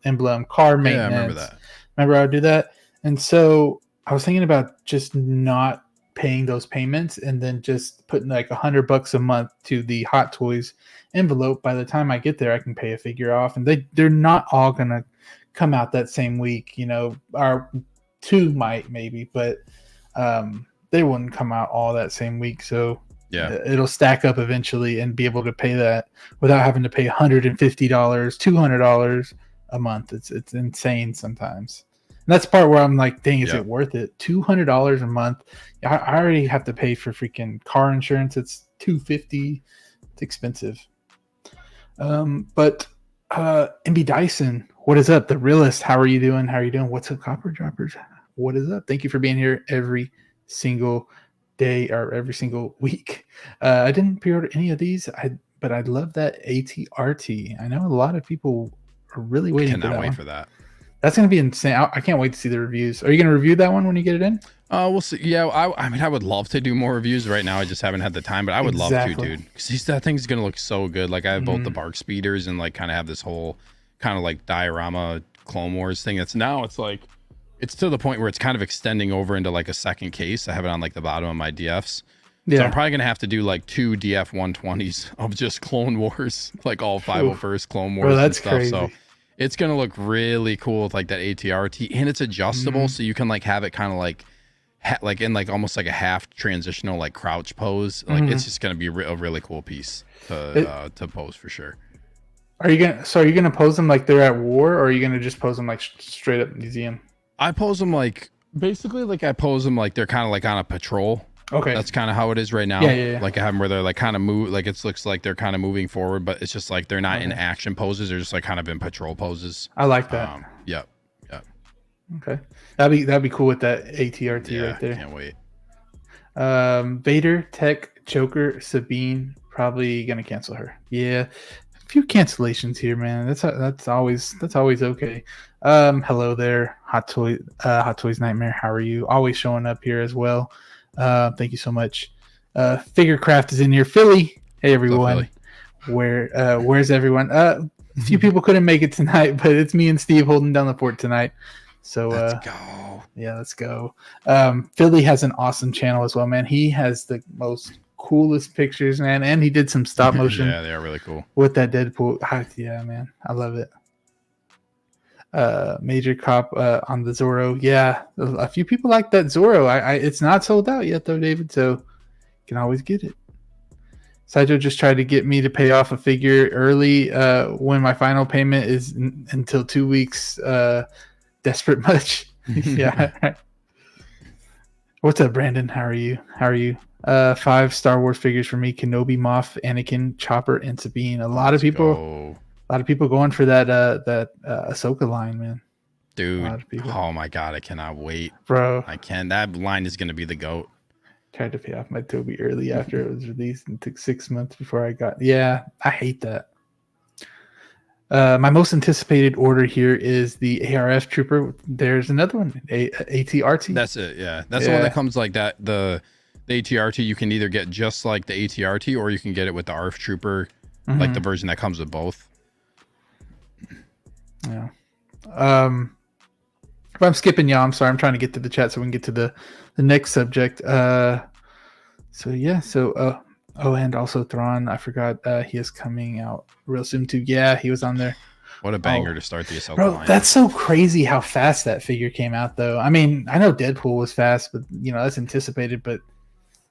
emblem, car maintenance. Yeah, I remember that. Remember I would do that? And so I was thinking about just not paying those payments and then just putting like $100 a month to the Hot Toys envelope. By the time I get there, I can pay a figure off, and they're not all gonna come out that same week, you know, or 2 might maybe, but they wouldn't come out all that same week. So Yeah. It'll stack up eventually and be able to pay that without having to pay $150, $200 a month. It's insane sometimes. And that's the part where I'm like, dang, is it worth it? $200 a month. I already have to pay for freaking car insurance. It's $250. It's expensive. But MB Dyson, what is up? The realist, how are you doing? What's up, Copper Droppers? What is up? Thank you for being here every single day or every single week. I didn't pre-order any of these, but I'd love that ATRT. I know a lot of people are really waiting for that. That's going to be insane. I can't wait to see the reviews. Are you going to review that one when you get it in? We'll see. Yeah, I mean, I would love to do more reviews. Right now, I just haven't had the time, but I would love to, dude. Because that thing's going to look so good. Like, I have both the Bark Speeders and, like, kind of have this whole kind of, like, diorama Clone Wars thing. It's like, it's to the point where it's kind of extending over into, like, a second case. I have it on, like, the bottom of my DFs. Yeah. So I'm probably going to have to do, like, 2 DF 120s of just Clone Wars, like, all 501st Clone Wars and stuff. Crazy. So it's going to look really cool with like that ATRT, and it's adjustable. So you can like have it kind of like in like almost like a half transitional like crouch pose. Like it's just going to be a really cool piece to pose for sure. Are you going to pose them like they're at war, or are you going to just pose them like straight up museum? I pose them like basically like I pose them like they're kind of like on a patrol. Okay. That's kind of how it is right now. Yeah. Like I have them where they're like kind of move, like it looks like they're kind of moving forward, but it's just like they're not in action poses. They're just like kind of in patrol poses. I like that. Yep. Okay. That'd be cool with that ATRT right there. Can't wait. Vader, Tech, Joker, Sabine, probably gonna cancel her. Yeah. A few cancellations here, man. That's always okay. Hello there, Hot Toys Nightmare. How are you? Always showing up here as well. Thank you so much. Figurecraft is in here. Philly, hey everyone. Where's everyone? A few people couldn't make it tonight, but it's me and Steve holding down the fort tonight. So let's go. Yeah, let's go. Philly has an awesome channel as well, man. He has the most coolest pictures, man, and he did some stop motion. Yeah, they are really cool with that Deadpool. Yeah, man, I love it. Major Cop on the Zorro. Yeah, a few people like that Zorro. It's not sold out yet though, David, so you can always get it. Saito just tried to get me to pay off a figure early when my final payment is until 2 weeks. Desperate much. Yeah. What's up, Brandon? How are you? 5 Star Wars figures for me: Kenobi, Moff, Anakin, Chopper, and Sabine. A lot of people going for that Ahsoka line, man. Dude, oh my god, I cannot wait, bro. That line is gonna be the GOAT. Tried to pay off my Toby early after it was released, and took 6 months before I got. Yeah, I hate that. My most anticipated order here is the ARF Trooper. There's another one, ATRT. That's it. Yeah, that's the one that comes like that. The ATRT you can either get just like the ATRT, or you can get it with the ARF Trooper, like the version that comes with both. Yeah. If I'm skipping y'all, I'm sorry. I'm trying to get to the chat so we can get to the next subject. And also Thrawn. I forgot he is coming out real soon too. Yeah, he was on there. What a banger to start the Ahsoka line. That's so crazy how fast that figure came out though. I mean, I know Deadpool was fast, but that's anticipated, but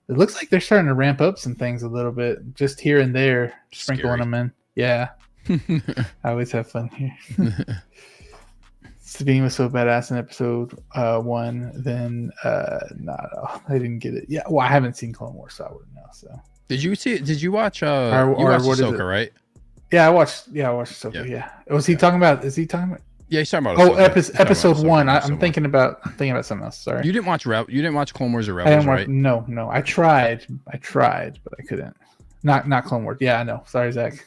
it looks like they're starting to ramp up some things a little bit, just here and there, sprinkling them in. Yeah. I always have fun here. Sabine was so badass in episode 1. Then I didn't get it. Yeah, well, I haven't seen Clone Wars, so I wouldn't know. So did you watch you watched Ahsoka, right? Yeah, I watched Ahsoka. Yeah. Was he talking about? Is he talking about? Yeah, he's talking about. Episode 1. I'm thinking about something else. Sorry. You didn't watch Clone Wars or Rebels, right? No. I tried, but I couldn't. Not Clone Wars. Yeah, I know. Sorry, Zach.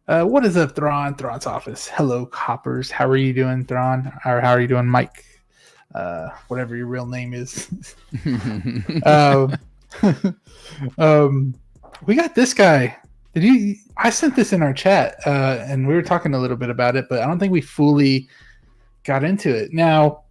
What is up, Thrawn? Thrawn's office. Hello, Coppers. How are you doing, Thrawn? Or how are you doing, Mike? Whatever your real name is. We got this guy. I sent this in our chat, and we were talking a little bit about it, but I don't think we fully got into it. Now,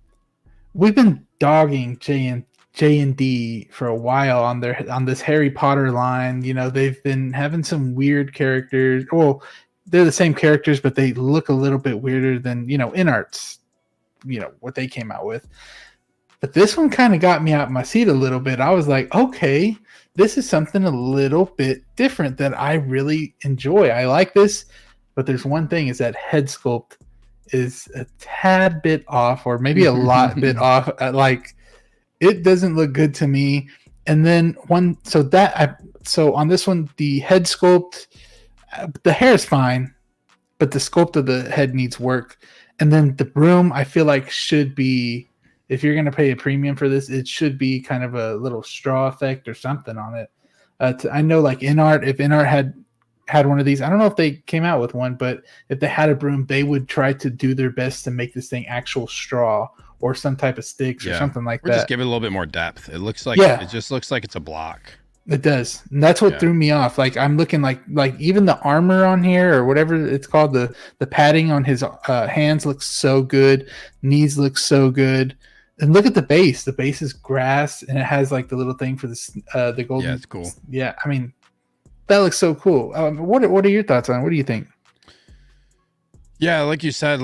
we've been dogging JND for a while on this Harry Potter line. They've been having some weird characters. Well, they're the same characters, but they look a little bit weirder than, InArts, what they came out with. But this one kind of got me out my seat a little bit. I was like, okay, this is something a little bit different that I really enjoy. I like this, but there's one thing is that head sculpt is a tad bit off, or maybe a lot bit off. Like, it doesn't look good to me. And then so on this one, the head sculpt, the hair is fine, but the sculpt of the head needs work. And then the broom, I feel like should be, if you're going to pay a premium for this, it should be kind of a little straw effect or something on it. I know, like InArt, if InArt had one of these, I don't know if they came out with one, but if they had a broom, they would try to do their best to make this thing actual straw or some type of sticks or something like that. Just give it a little bit more depth. It looks like it just looks like it's a block. It does. And that's what threw me off. Like, I'm looking like even the armor on here or whatever it's called, the padding on his hands looks so good. Knees look so good. And look at the base. The base is grass, and it has like the little thing for the golden. Yeah, it's cool. Yeah, I mean, that looks so cool. What are your thoughts on it? What do you think? Yeah, like you said,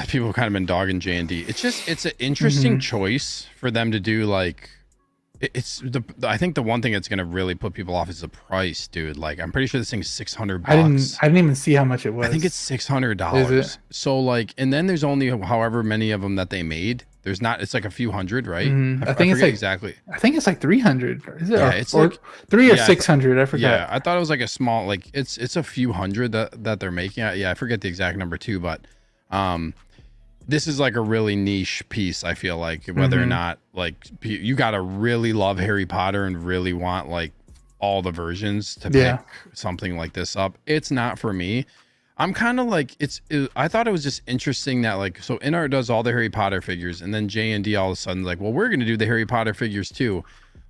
people have kind of been dogging JND. It's an interesting choice for them to do. Like, I think the one thing that's gonna really put people off is the price, dude. Like, I'm pretty sure this thing's $600. I didn't even see how much it was. I think it's $600. So like, and then there's only however many of them that they made. There's not. It's like a few hundred, right? I think it's like exactly. I think it's like 300. Is it? Yeah, it's like 3 or 600. I forget. Yeah, I thought it was like a small. Like it's a few hundred that they're making. Yeah, I forget the exact number too, but this is like a really niche piece. I feel like whether or not like you gotta really love Harry Potter and really want like all the versions to pick something like this up. It's not for me. I'm kind of like I thought it was just interesting that like, so InArt does all the Harry Potter figures, and then JND all of a sudden like, well, we're gonna do the Harry Potter figures too.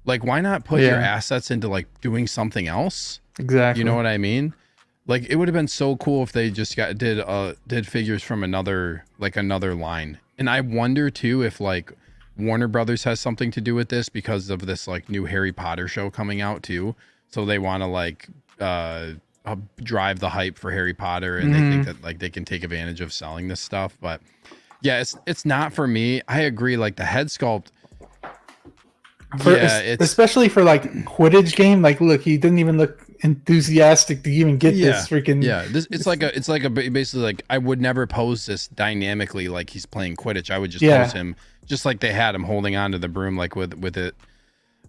Like, why not put your assets into like doing something else? Exactly. You know what I mean? Like, it would have been so cool if they just did figures from another line. And I wonder too if like Warner Brothers has something to do with this because of this like new Harry Potter show coming out too. So they want to like drive the hype for Harry Potter, and they think that like they can take advantage of selling this stuff. But yeah, it's not for me. I agree. Like the head sculpt, especially for like Quidditch game. Like, look, he didn't even look enthusiastic to even get this freaking. Yeah, it's like a basically like, I would never pose this dynamically like he's playing Quidditch. I would just pose him just like they had him holding onto the broom, like with it.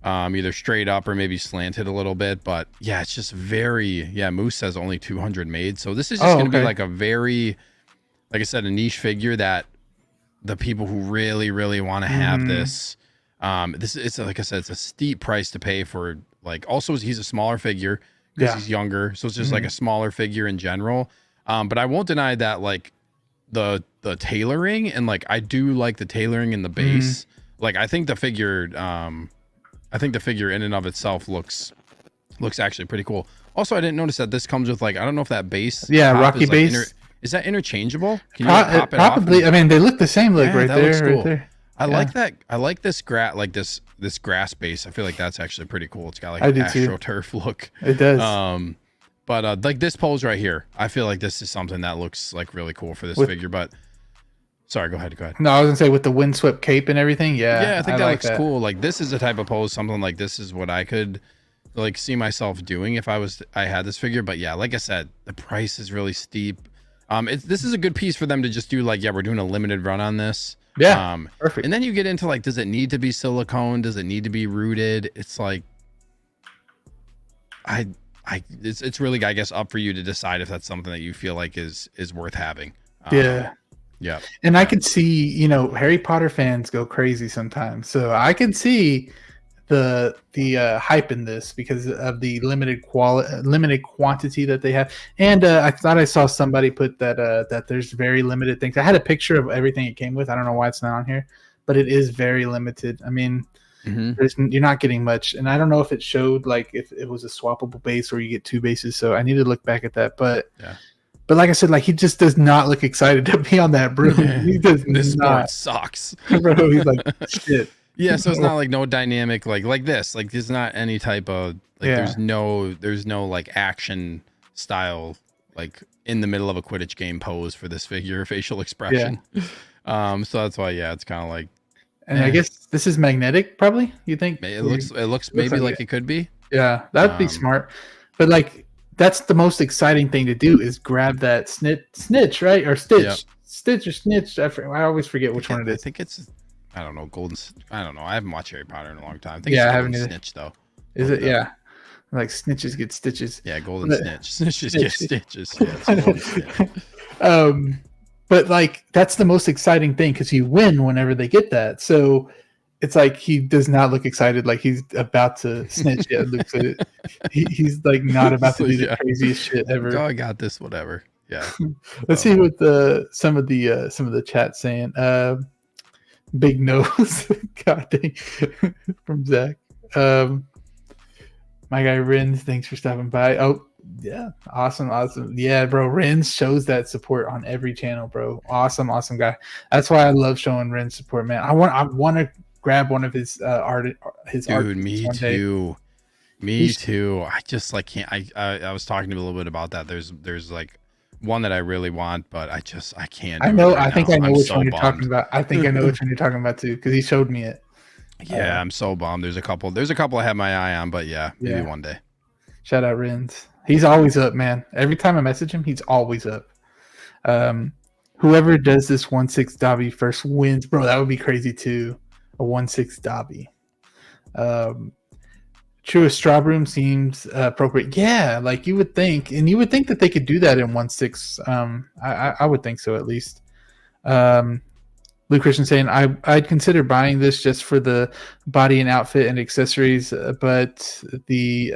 Either straight up or maybe slanted a little bit, but yeah, it's just very Moose says only 200 made, so this is just gonna be like a very, like I said, a niche figure that the people who really want to have this, it's like I said, it's a steep price to pay for. Like, also he's a smaller figure because he's younger, so it's just like a smaller figure in general. But I won't deny that like the tailoring, and like I do like the tailoring in the base. Like I think the figure in and of itself looks actually pretty cool. Also, I didn't notice that this comes with like, I don't know if that base. Yeah, Rocky is base. Like is that interchangeable? Can you like, pop it probably. off? I mean, they look the same. Look right that there. Looks cool. Right there. I like that. I like this this grass base. I feel like that's actually pretty cool. It's got like an AstroTurf look. It does. But like this pose right here, I feel like this is something that looks like really cool for this figure. But sorry, go ahead. No, I was gonna say with the windswept cape and everything. Yeah, I think that looks cool. Like, this is the type of pose, something like this is what I could like see myself doing if I had this figure. But yeah, like I said, the price is really steep. This is a good piece for them to just do like, we're doing a limited run on this. Yeah, perfect. And then you get into like, does it need to be silicone? Does it need to be rooted? It's like, it's really, I guess, up for you to decide if that's something that you feel like is worth having. Yeah. And I could see, Harry Potter fans go crazy sometimes. So I could see the hype in this because of the limited quantity that they have. And I thought I saw somebody put that there's very limited things. I had a picture of everything it came with. I don't know why it's not on here, but it is very limited. I mean, you're not getting much. And I don't know if it showed like if it was a swappable base or you get two bases. So I need to look back at that. But But like I said, like he just does not look excited to be on that broom. He does this not. Sport sucks, bro. He's like shit. Yeah, so it's not like no dynamic like this. Like there's not any type of like there's no like action style like in the middle of a Quidditch game pose for this figure facial expression. So that's why it's kind of like. And I guess this is magnetic, probably. You think it looks maybe like it could be. Yeah, that'd be smart. But like, that's the most exciting thing to do is grab that snitch, right? Or stitch, Yep. stitch or snitch. I always forget which one it is. I think it's, I don't know, I don't know. I haven't watched Harry Potter in a long time. I think I it's haven't Golden either. Snitch though. Is it? Yeah. Like snitches get stitches. Yeah, golden snitch. Snitches get stitches. Yeah, it's golden snitch. But like that's the most exciting thing because you win whenever they get that. So it's like he does not look excited, like he's about to snitch. Yeah, looks at it. He's like not about to do the craziest shit ever. Oh, I got this. Whatever. Yeah. Let's see what some of the chat saying. Big nose. God dang. From Zach. My guy Rins, thanks for stopping by. Oh, yeah. Awesome. Yeah, bro. Rins shows that support on every channel, bro. Awesome guy. That's why I love showing Rins support, man. I want to grab one of his art. Dude, me too. Me too. I just like can't. I was talking to you a little bit about that. There's like one that I really want, but I can't. I know. I think I know which one you're talking about. I think I know which one you're talking about too, because he showed me it. Yeah, I'm so bummed. There's a couple I have my eye on, but maybe one day. Shout out Rins. He's always up, man. Every time I message him, he's always up. Whoever does this 1/6 Dobby first wins, bro. That would be crazy too. A 1/6 Dobby. True, Straw Room seems appropriate. Yeah, like you would think, and you would think that they could do that in 1/6. I would think so at least. Luke Christian saying, I'd consider buying this just for the body and outfit and accessories, but the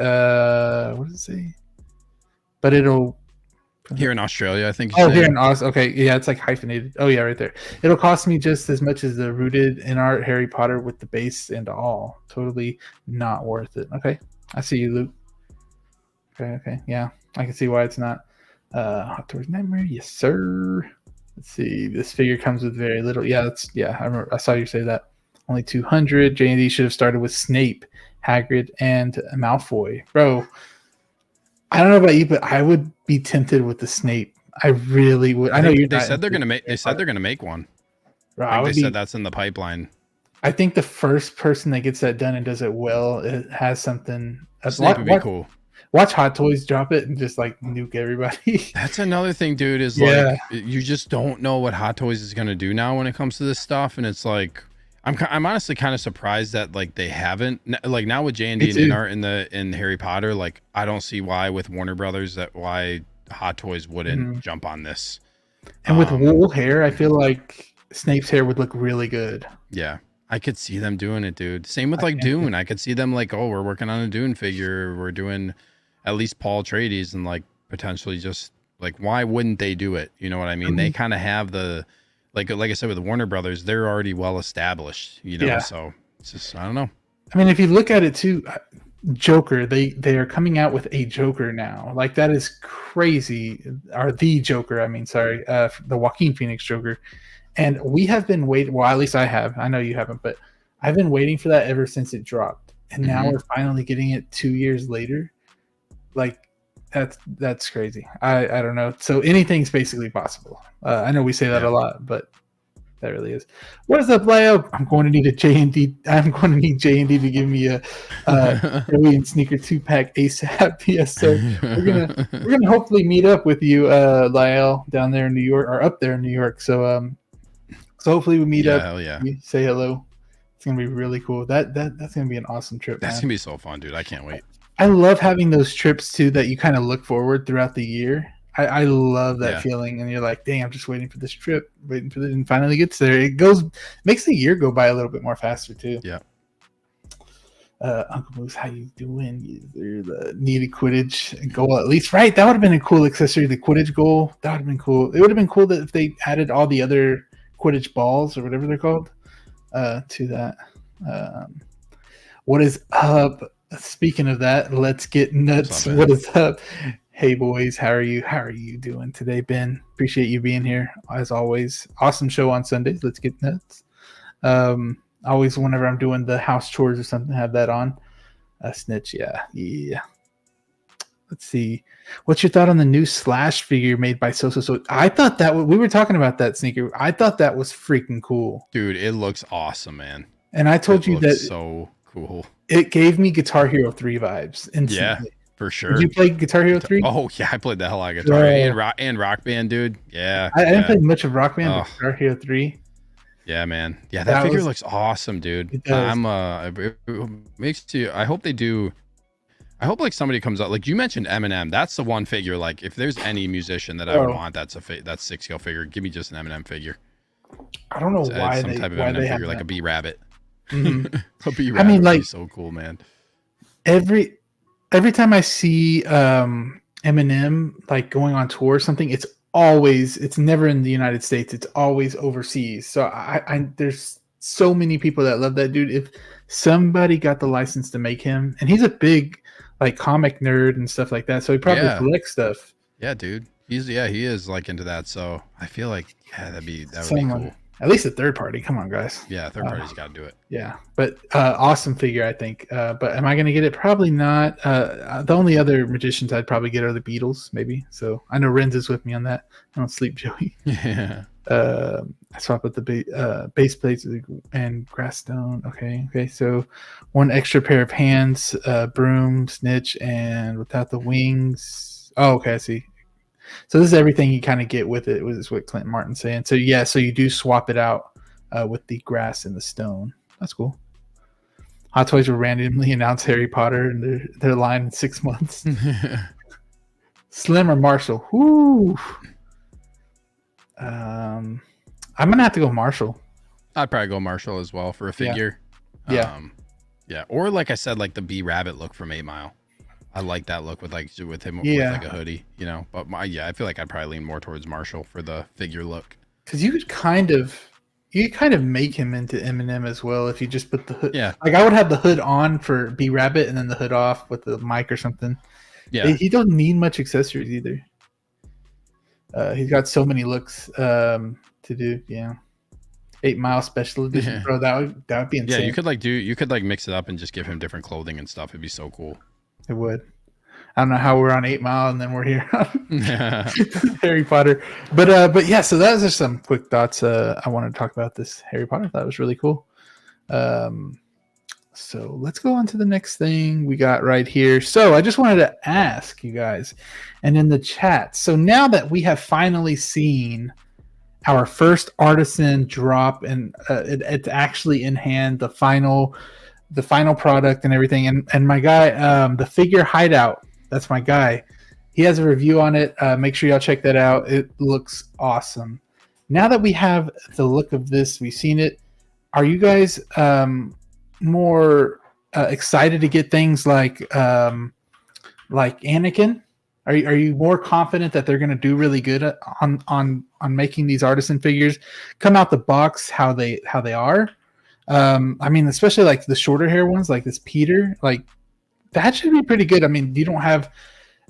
what does it say? But it'll here in Australia, I think. Here in Australia. Okay, yeah, it's like hyphenated. Oh yeah, right there. It'll cost me just as much as the rooted in art Harry Potter with the base and all. Totally not worth it. Okay, I see you, Luke. Okay, yeah, I can see why it's not. Hot Toys Nightmare, yes sir. Let's see. This figure comes with very little. Yeah, I remember. I saw you say that. Only 200. JND should have started with Snape, Hagrid, and Malfoy. Bro, I don't know about you, but I would be tempted with the Snape. I really would. I know they said they're gonna make. They said they're gonna make one. Bro, they said that's in the pipeline. I think the first person that gets that done and does it well, it has something. Snape would be cool. Watch Hot Toys drop it and just like nuke everybody. That's another thing, dude, is like you just don't know what Hot Toys is going to do now when it comes to this stuff. And it's like, I'm honestly kind of surprised that like they haven't, like now with JND and art in Harry Potter, like I don't see why with Warner Brothers why Hot Toys wouldn't jump on this. And with wool hair, I feel like Snape's hair would look really good. Yeah. I could see them doing it, dude. Same with like Dune. I could see them like, oh, we're working on a Dune figure. We're doing at least Paul Atreides, and like potentially just like, why wouldn't they do it? You know what I mean? They kind of have the, like I said, with the Warner Brothers, they're already well established, you know? So it's just, I don't know. I mean, if you look at it too, Joker, they are coming out with a Joker now. Like that is crazy. Or the Joker, I mean, sorry, the Joaquin Phoenix Joker. And we have been waiting. Well, at least I have. I know you haven't, but I've been waiting for that ever since it dropped. And now we're finally getting it 2 years later. Like that's crazy. I don't know. So anything's basically possible. I know we say that a lot, but that really is. What is up, Leo? I'm going to need JND to give me a Alien Sneaker 2-pack ASAP. Yes, sir. We're gonna hopefully meet up with you, Lyle, down there in New York or up there in New York. So hopefully we meet up. Hell yeah. We say hello. It's gonna be really cool. That's gonna be an awesome trip. That's gonna be so fun, dude. I can't wait. I love having those trips too that you kind of look forward throughout the year. I love that feeling, and you're like, dang, I'm just waiting for this trip, waiting for it, and finally gets there. It makes the year go by a little bit more faster too. Yeah. Uncle Moose, how you doing? You're the needed Quidditch goal at least, right? That would have been a cool accessory. The Quidditch goal, that would have been cool. It would have been cool that if they added all the other Quidditch balls or whatever they're called to that. What is up? Speaking of that, let's get nuts. What is up? Hey boys, how are you? How are you doing today, Ben? Appreciate you being here as always. Awesome show on Sundays. Let's get nuts. Always whenever I'm doing the house chores or something, have that on. Snitch, yeah. let's see. What's your thought on the new Slash figure made by So? I thought that we were talking about that, Sneaker. I thought that was freaking cool, dude. It looks awesome, man. And I told you that so cool. It gave me Guitar Hero 3 vibes instantly. Yeah, for sure. Did you play Guitar Hero 3? Oh yeah, I played the hell out of Guitar and Rock Band, dude. Yeah, I didn't play much of Rock Band, but Guitar Hero 3. Yeah, man. Yeah, that figure looks awesome, dude. It makes you. I hope they do. I hope like somebody comes out. Like you mentioned Eminem. That's the one figure. Like if there's any musician that I would want, that's 6-scale figure. Give me just an Eminem figure. I don't know why some type of Eminem figure, like a B Rabbit. Mm-hmm. A B Rabbit. I mean, like so cool, man. Every time I see Eminem like going on tour or something, it's never in the United States. It's always overseas. So I there's so many people that love that dude. If somebody got the license to make him, and he's a big like comic nerd and stuff like that, so he probably collects stuff. Yeah, dude. He is like into that. So I feel like that would be cool. At least a third party. Come on, guys. Yeah, third party's got to do it. Yeah, but awesome figure, I think. But am I going to get it? Probably not. The only other magicians I'd probably get are the Beatles, maybe. So I know Renz is with me on that. I don't sleep, Joey. Yeah. I swap out the base plates and grass stone. Okay. So one extra pair of hands, broom, snitch, and without the wings. Oh, okay. I see. So this is everything you kind of get with it. Was what Clint Martin's saying. So yeah, so you do swap it out with the grass and the stone. That's cool. Hot Toys will randomly announce Harry Potter and their line in 6 months. Slim or Marshall? Whoo. I'm gonna have to go Marshall. I'd probably go Marshall as well for a figure. Yeah. Yeah. Or like I said, like the B Rabbit look from 8 Mile. I like that look with him with like a hoodie, you know. But I feel like I'd probably lean more towards Marshall for the figure look. Because you could kind of make him into Eminem as well if you just put the hood. Yeah. Like I would have the hood on for B Rabbit and then the hood off with the mic or something. Yeah. He doesn't need much accessories either. He's got so many looks to do. Yeah. 8 Mile special edition, bro. That would be insane. Yeah, you could mix it up and just give him different clothing and stuff. It'd be so cool. It would. I don't know how we're on 8 Mile and then we're here on Harry Potter. But yeah, so that was just some quick thoughts. I wanted to talk about this Harry Potter. I thought it was really cool. So let's go on to the next thing we got right here. So I just wanted to ask you guys and in the chat. So now that we have finally seen our first Artisan drop and it's actually in hand, the final product and everything. And my guy, the Figure Hideout, that's my guy. He has a review on it. Make sure y'all check that out. It looks awesome. Now that we have the look of this, we've seen it. Are you guys more excited to get things like Anakin? Are you more confident that they're going to do really good on making these Artisan figures come out the box how they are? I mean, especially like the shorter hair ones, like this Peter, like that should be pretty good. I mean, you don't have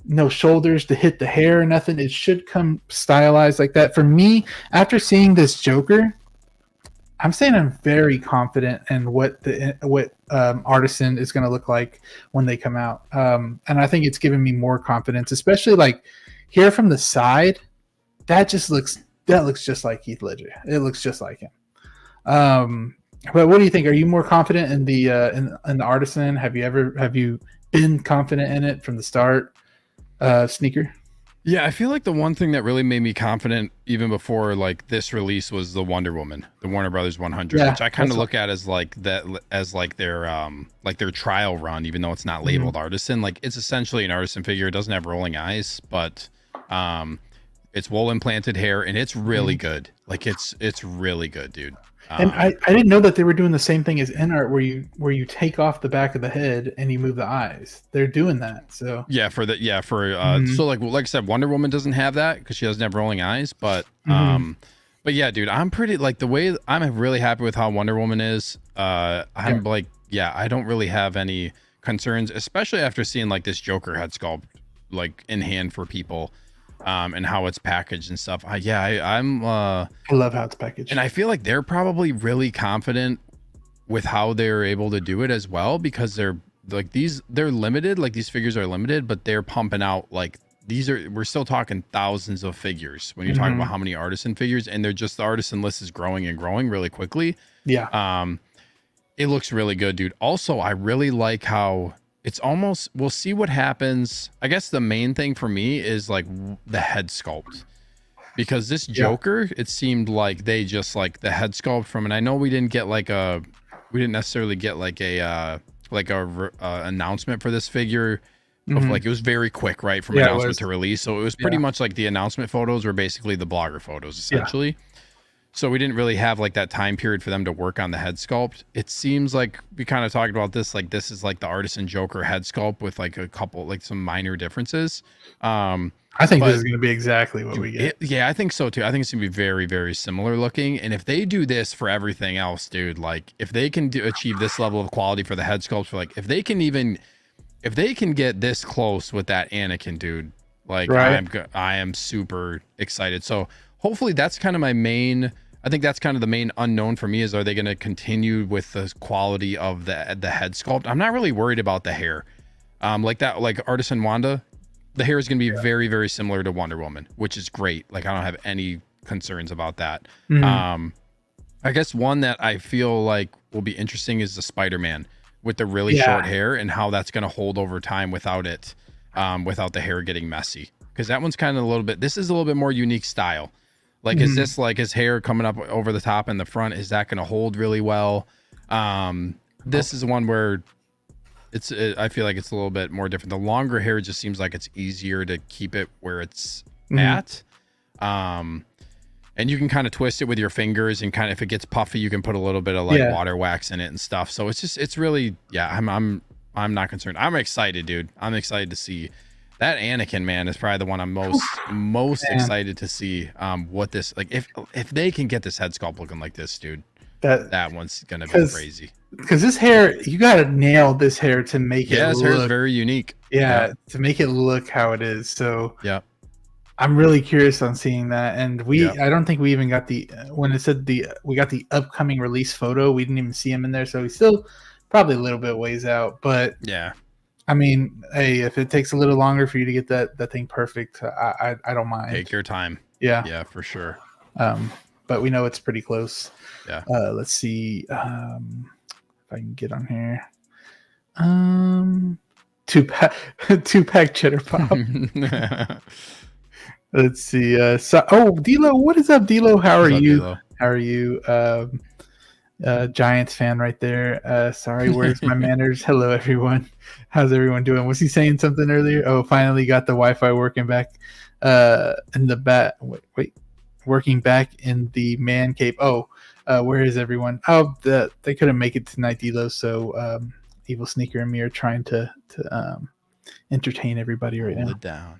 no shoulders to hit the hair or nothing. It should come stylized like that. For me, after seeing this Joker, I'm saying I'm very confident in what Artisan is going to look like when they come out. And I think it's given me more confidence, especially like here from the side. That looks just like Heath Ledger. It looks just like him. But what do you think? Are you more confident in the in the Artisan? Have you been confident in it from the start, Sneaker? Yeah, I feel like the one thing that really made me confident even before like this release was the Wonder Woman, the Warner Brothers 100, which I kind of look at as like that as like their trial run, even though it's not labeled Artisan. Like it's essentially an Artisan figure. It doesn't have rolling eyes, but it's wool implanted hair, and it's really good. Like it's really good, dude. And I didn't know that they were doing the same thing as InArt where you take off the back of the head and you move the eyes. They're doing that. So so like I said, Wonder Woman doesn't have that because she doesn't have rolling eyes. But yeah, dude, I'm pretty like the way I'm really happy with how Wonder Woman is. I'm like, yeah, I don't really have any concerns, especially after seeing like this Joker head sculpt like in hand for people. And how it's packaged and stuff. I love how it's packaged, and I feel like they're probably really confident with how they're able to do it as well, because they're like they're limited, like these figures are limited, but they're pumping out like we're still talking thousands of figures when you're talking about how many artisan figures, and the artisan list is growing and growing really quickly. Yeah. It looks really good, dude. Also, I really like how it's almost, we'll see what happens. I guess the main thing for me is like the head sculpt, because this Joker, it seemed like they just like the head sculpt from, and I know we didn't necessarily get like a announcement for this figure. Of like, it was very quick, right, from announcement to release. So it was pretty much like the announcement photos were basically the blogger photos, essentially. So we didn't really have like that time period for them to work on the head sculpt. It seems like we kind of talked about this, like this is like the Artisan Joker head sculpt with like a couple, like some minor differences. I think this is going to be exactly what we get. Yeah, I think so too. I think it's going to be very, very similar looking. And if they do this for everything else, dude, like if they can achieve this level of quality for the head sculpt, for like if they can get this close with that Anakin, dude, like I am super excited. So hopefully that's kind of I think that's kind of the main unknown for me is, are they going to continue with the quality of the head sculpt? I'm not really worried about the hair. Like Artisan Wanda, the hair is going to be very, very similar to Wonder Woman, which is great. Like I don't have any concerns about that. I guess one that I feel like will be interesting is the Spider-Man with the really short hair, and how that's going to hold over time without the hair getting messy. Because that one's kind of this is a little bit more unique style. Like, is this like his hair coming up over the top and the front? Is that going to hold really well? This is one where I feel like it's a little bit more different. The longer hair just seems like it's easier to keep it where it's at. And you can kind of twist it with your fingers, and kind of, if it gets puffy, you can put a little bit of like water wax in it and stuff. So it's really, I'm not concerned. I'm excited, dude. I'm excited to see that Anakin, man, is probably the one I'm most excited to see. What this, like, if they can get this head sculpt looking like this, dude, that one's gonna be crazy. Because this hair, you gotta nail this hair to make it. His hair is very unique. Yeah, to make it look how it is. So I'm really curious on seeing that. And I don't think we even got when it said we got the upcoming release photo, we didn't even see him in there. So he's still probably a little bit ways out. But I mean, hey, if it takes a little longer for you to get that thing perfect, I don't mind. Take your time. Yeah, for sure. But we know it's pretty close. Yeah. Let's see if I can get on here. Two-pack cheddar pop. Let's see. D'Lo, what is up, D'Lo? How are you? D'Lo? How are you? Giants fan right there. Sorry, where's my manners? Hello, everyone. How's everyone doing? Was he saying something earlier? Oh, finally got the Wi-Fi working back in the working back in the man cave. Oh, where is everyone? Oh, they couldn't make it tonight, D'Lo. So Evil Sneaker and me are trying to entertain everybody right now. Hold it down.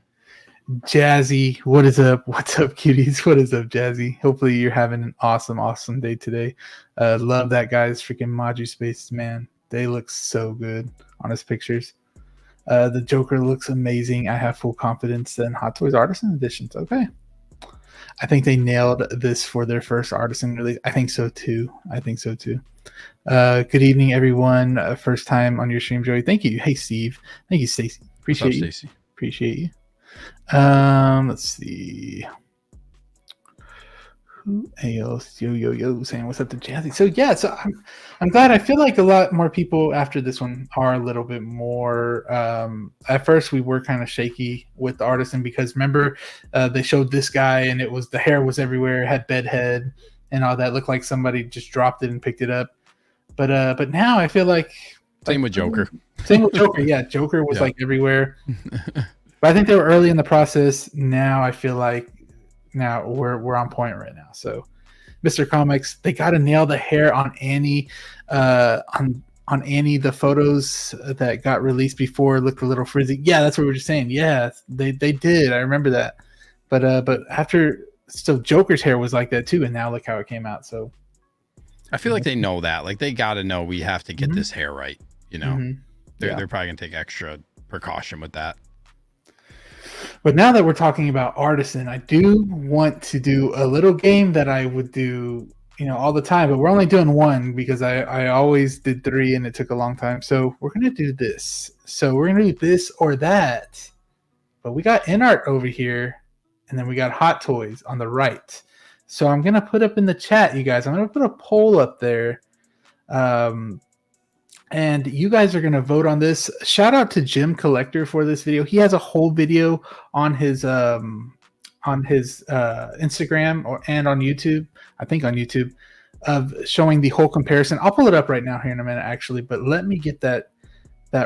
Jazzy, what is up? What's up, cuties? What is up, Jazzy? Hopefully you're having an awesome day today. Love that guy's freaking Maju Space, man. They look so good on his pictures. The Joker looks amazing. I have full confidence in Hot Toys Artisan Editions. Okay. I think they nailed this for their first Artisan release. I think so too. Good evening, everyone. First time on your stream, Joey. Thank you. Hey, Steve. Thank you, Stacy. Appreciate you. Stacey? Appreciate you. Let's see. Who else? Yo saying what's up to Jazzy. So I'm glad. I feel like a lot more people after this one are a little bit more. At first we were kind of shaky with the Artisan, because remember they showed this guy and it was, the hair was everywhere, had bed head and all that, looked like somebody just dropped it and picked it up. But now I feel like same with Joker. Yeah, Joker was like everywhere. But I think they were early in the process. Now I feel like we're on point right now. So, Mr. Comics, they got to nail the hair on Annie. On Annie, the photos that got released before looked a little frizzy. Yeah, that's what we were just saying. Yeah, they did. I remember that. But after, so Joker's hair was like that too, and now look how it came out. So, I feel like they know that. Like, they got to know we have to get this hair right. You know, they're probably gonna take extra precaution with that. But now that we're talking about Artisan, I do want to do a little game that I would do all the time, but we're only doing one because I always did 3 and it took a long time. So we're going to do this. So we're going to do this or that. But we got InArt over here, and then we got Hot Toys on the right. So I'm going to put up in the chat, you guys. I'm going to put a poll up there. And you guys are going to vote on this. Shout out to Jim Collector for this video. He has a whole video on his Instagram and on YouTube. I think on YouTube, of showing the whole comparison. I'll pull it up right now here in a minute, actually. But let me get that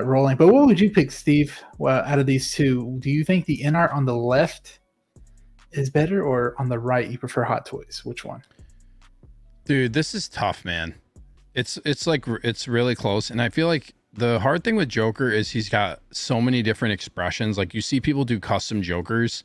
rolling. But what would you pick, Steve? Well, out of these two, do you think the InArt on the left is better, or on the right you prefer Hot Toys? Which one? Dude, this is tough, man. It's really close, and I feel like the hard thing with Joker is he's got so many different expressions. Like, you see people do custom Jokers,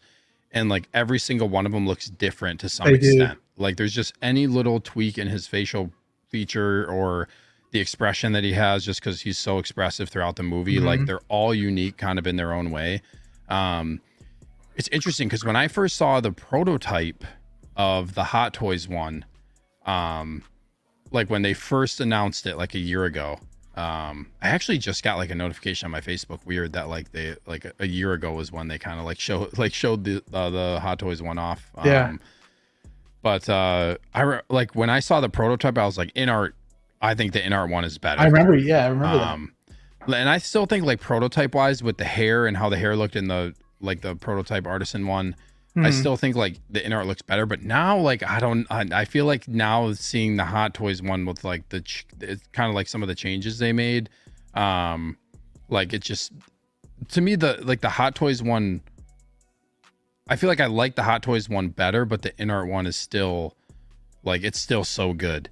and like every single one of them looks different to some extent. Like, there's just any little tweak in his facial feature or the expression that he has, just because he's so expressive throughout the movie. Like, they're all unique kind of in their own way. It's interesting because when I first saw the prototype of the Hot Toys one, like when they first announced it like a year ago, I actually just got like a notification on my Facebook, weird, that like they like a year ago was when they kind of showed the Hot Toys one off. But like when I saw the prototype, I was like, InArt, I think the InArt one is better. I remember that. And I still think like prototype wise with the hair and how the hair looked in the prototype Artisan one, I still think like the InArt looks better. But now, like, I feel like now seeing the Hot Toys one with like it's kind of like some of the changes they made, like, it just, to me, the Hot Toys one, I feel like I like the Hot Toys one better, but the InArt one is still like, it's still so good.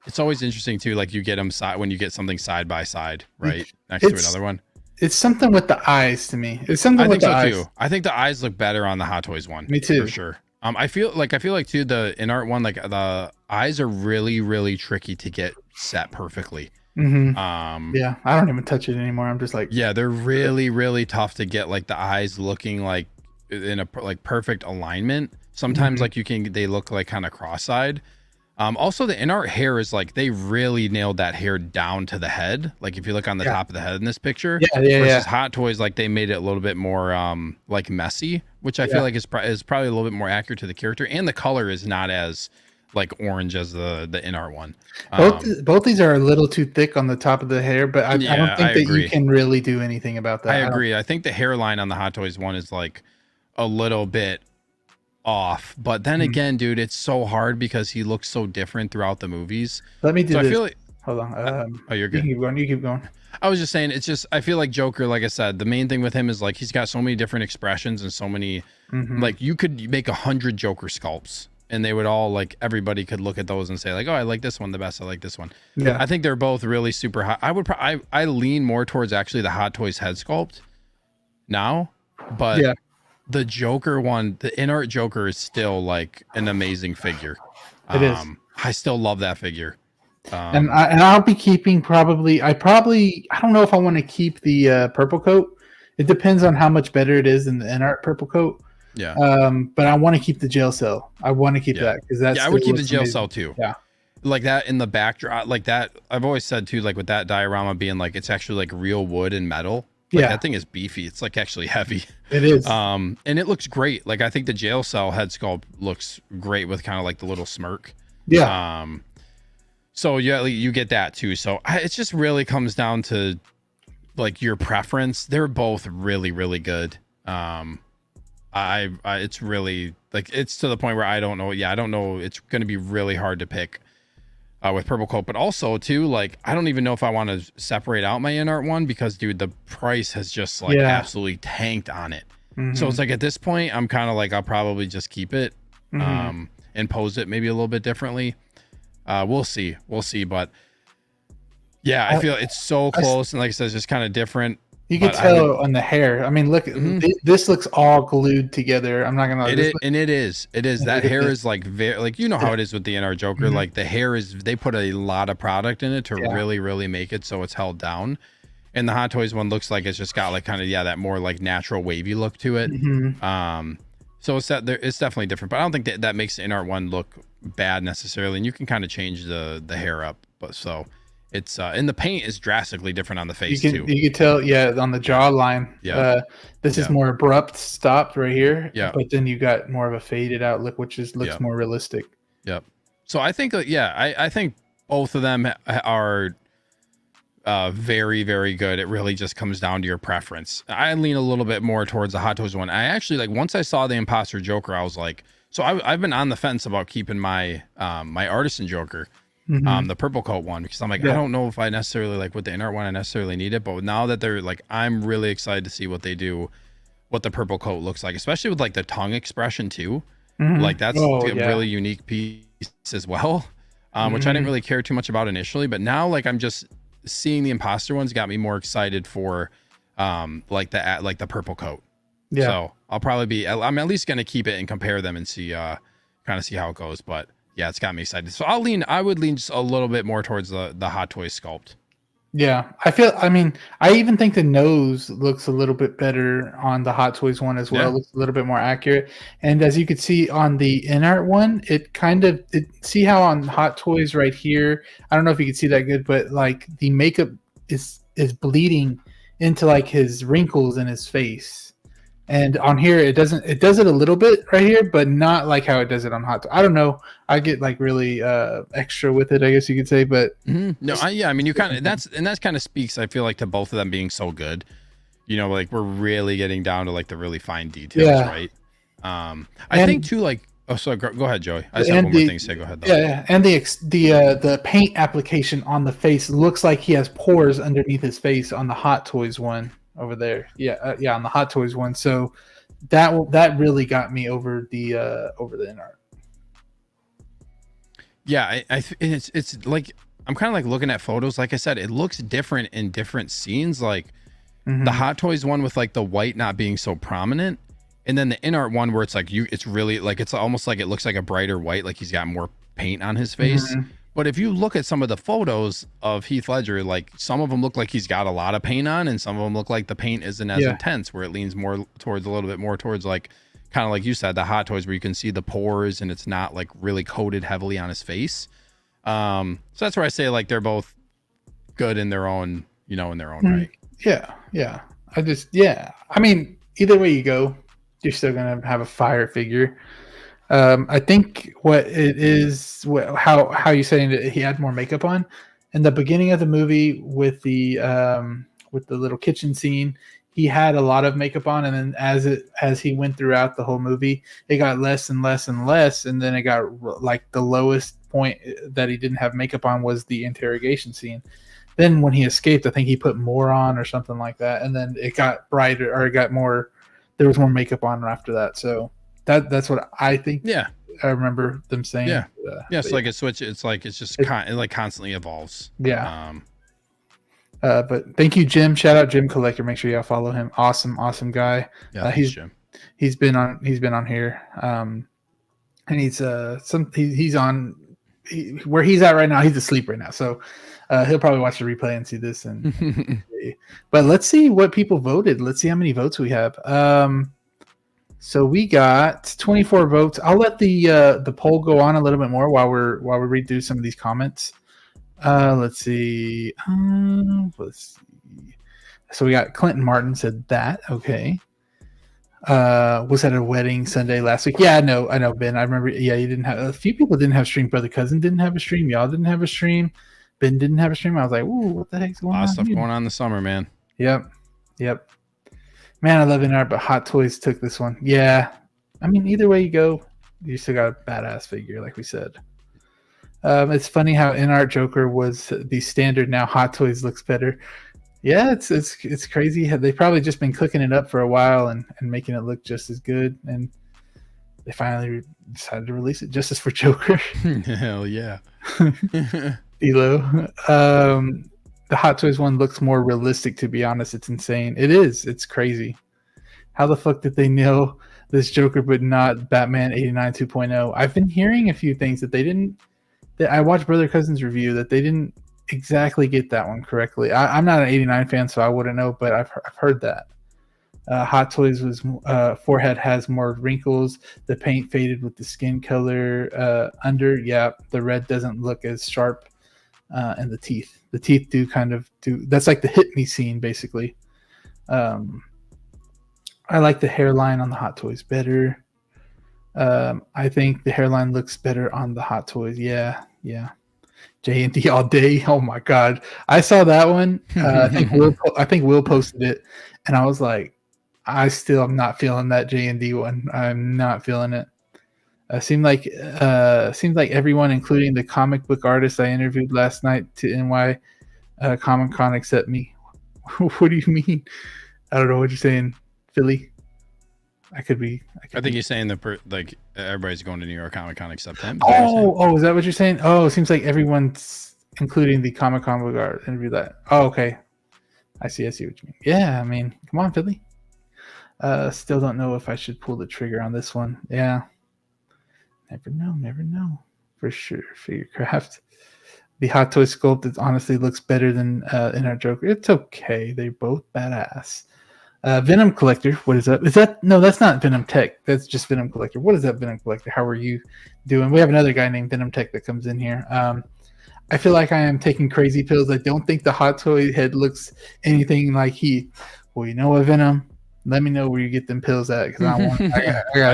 It's always interesting too, like you get them when you get something side by side, right, next to another one. It's something with the eyes to me. It's something with the eyes. Too. I think the eyes look better on the Hot Toys one. Me too, for sure. I feel like too, the InArt one, like the eyes are really, really tricky to get set perfectly. Yeah, I don't even touch it anymore. I'm just like, yeah, they're really, really tough to get like the eyes looking like in a like perfect alignment. Sometimes like they look like kind of cross-eyed. Also the InArt hair is like, they really nailed that hair down to the head. Like if you look on the top of the head in this picture, versus Hot Toys, like they made it a little bit more like messy, which I feel like is probably a little bit more accurate to the character, and the color is not as like orange as the InArt one. Both these are a little too thick on the top of the hair, but I don't think that you can really do anything about that. I agree. I think the hairline on the Hot Toys one is like a little bit off, but then again, dude, it's so hard because he looks so different throughout the movies. Let me do this. I feel like, hold on. oh, you're good. You keep going. I was just saying, it's just, I feel like Joker, like I said, the main thing with him is like he's got so many different expressions and so many like, you could make 100 Joker sculpts and they would all, like, everybody could look at those and say like, oh, I like this one the best, I like this one. I think they're both really super hot. I lean more towards actually the Hot Toys head sculpt now, but the Joker one, the InArt Joker, is still like an amazing figure. It is. I still love that figure. And I'll be keeping I don't know if I want to keep the purple coat. It depends on how much better it is than the InArt purple coat. Yeah. But I want to keep the jail cell. I want to keep that because that's. Yeah, I would keep the jail cell too. Yeah. Like that in the backdrop, like that. I've always said too, like with that diorama being like, it's actually like real wood and metal. Like, that thing is beefy. It's like actually heavy. It is. And it looks great. Like I think the jail cell head sculpt looks great with kind of like the little smirk. Yeah. So yeah, you get that too. So it just really comes down to like your preference. They're both really, really good. It's really like, it's to the point where I don't know. Yeah, I don't know. It's going to be really hard to pick with purple coat, but also too, like, I don't even know if I want to separate out my InArt one because, dude, the price has just like absolutely tanked on it. So it's like at this point, I'm kind of like, I'll probably just keep it and pose it maybe a little bit differently. We'll see. But yeah, I feel it's so close. And like I said, it's just kind of different. You can tell on the hair. I mean, look, this looks all glued together. I'm not gonna. It is. That hair is like very, like, you know how it is with the InArt Joker. Like the hair is, they put a lot of product in it to really, really make it so it's held down. And the Hot Toys one looks like it's just got like kind of that more like natural wavy look to it. So it's definitely different, but I don't think that makes the in-art one look bad necessarily. And you can kind of change the hair up, but so it's and the paint is drastically different on the face too. You can tell, on the jawline. Yeah. This is more abrupt, stopped right here. Yeah. But then you got more of a faded out look, which looks more realistic. Yep. So I think I think both of them are very, very good. It really just comes down to your preference. I lean a little bit more towards the Hot Toys one. I actually once I saw the Imposter Joker, I was like, so I've been on the fence about keeping my my Artisan Joker, the purple coat one, because I'm like, I don't know if I necessarily with the in-art one, I necessarily need it. But now that they're I'm really excited to see what they do, what the purple coat looks like, especially with the tongue expression too. That's a really unique piece as well, which I didn't really care too much about initially. But now I'm just seeing the imposter ones got me more excited for the purple coat. So I'll probably be, I'm at least going to keep it and compare them and see kind of see how it goes. But yeah, it's got me excited. So I would lean just a little bit more towards the Hot Toys sculpt. Yeah, I even think the nose looks a little bit better on the Hot Toys one as well. Yeah. It looks a little bit more accurate. And as you could see on the in-art one, see how on Hot Toys right here, I don't know if you can see that good, but the makeup is bleeding into his wrinkles in his face. And on here, it does it a little bit right here, but not how it does it on Hot Toys. I don't know. I get really extra with it, I guess you could say, but no, I mean, you kind of that kind of speaks, I feel to both of them being so good. We're really getting down to the really fine details, right? I think too, oh, sorry, go ahead, Joey. I just have one more thing to say. Go ahead, though. Yeah, and the paint application on the face looks like he has pores underneath his face on the Hot Toys one over there. On the Hot Toys one. So that really got me over the in-art. Yeah, it's I'm kind of looking at photos. Like I said, it looks different in different scenes. The Hot Toys one with the white not being so prominent, and then the in-art one where it's it's really it's almost it looks like a brighter white, he's got more paint on his face. But if you look at some of the photos of Heath Ledger, some of them look like he's got a lot of paint on, and some of them look like the paint isn't as intense, where it leans more towards a little bit more towards kind of like you said, the Hot Toys, where you can see the pores and it's not really coated heavily on his face. So that's where I say they're both good in their own, in their own right. Yeah. I mean, either way you go, you're still gonna have a fire figure. I think what it is, how you saying that he had more makeup on in the beginning of the movie with the little kitchen scene. He had a lot of makeup on, and then as he went throughout the whole movie, it got less and less and less, and then it got the lowest point that he didn't have makeup on was the interrogation scene. Then when he escaped, I think he put more on or something like that, and then it got brighter, or it got more. There was more makeup on after that, so that's what I think. Yeah, I remember them saying. Yeah, it's a switch. It's just it constantly evolves. Yeah. But thank you, Jim. Shout out Jim Collector. Make sure y'all follow him. Awesome guy. Yeah, Jim. He's been on here. And he's on where he's at right now. He's asleep right now, so he'll probably watch the replay and see this. And but let's see what people voted. Let's see how many votes we have. So we got 24 votes. I'll let the poll go on a little bit more while we read through some of these comments. Let's see. So we got Clinton Martin said that. Okay. Was at a wedding Sunday last week. Yeah, I know, Ben. I remember. Yeah, you didn't have a few people didn't have stream. Brother Cousin didn't have a stream. Y'all didn't have a stream. Ben didn't have a stream. I was like, ooh, what the heck's going on? A lot of stuff going on in the summer, man. Yep. Man, I love in-art, but Hot Toys took this one. Yeah. I mean, either way you go, you still got a badass figure, like we said. It's funny how in-art Joker was the standard. Now Hot Toys looks better. Yeah, it's crazy. They've probably just been cooking it up for a while and making it look just as good. And they finally decided to release it. Justice for Joker. Hell yeah. Elo. The Hot Toys one looks more realistic, to be honest. It's insane. It is. It's crazy. How the fuck did they nail this Joker but not Batman 89 2.0? I've been hearing a few things that they didn't. I watched Brother Cousin's review that they didn't exactly get that one correctly. I'm not an 89 fan, so I wouldn't know, but I've heard that. Hot Toys was forehead has more wrinkles. The paint faded with the skin color under. Yeah, the red doesn't look as sharp. And the teeth do kind of do. That's like the hit me scene, basically. I like the hairline on the Hot Toys better. I think the hairline looks better on the Hot Toys. Yeah. JND all day. Oh my God, I saw that one. I think Will posted it, and I was like, I still am not feeling that JND one. I'm not feeling it. Seemed like everyone, including the comic book artist I interviewed last night to NY Comic Con, except me. What do you mean? I don't know what you're saying, Philly. I think you're saying like everybody's going to New York Comic Con except him. Is that what you're saying? Oh, it seems like everyone's, including the Comic Con book art, interviewed that. Oh, okay. I see what you mean. Yeah, I mean, come on, Philly. Still don't know if I should pull the trigger on this one. Yeah. Never know. For sure. Figurecraft. The Hot Toy sculpt, it honestly looks better than in our Joker. It's okay. They're both badass. Venom Collector. What is that? No, that's not Venom Tech. That's just Venom Collector. What is that, Venom Collector? How are you doing? We have another guy named Venom Tech that comes in here. I feel like I am taking crazy pills. I don't think the Hot Toy head looks anything like he. Well, you know what, Venom? Let me know where you get them pills at, because I want.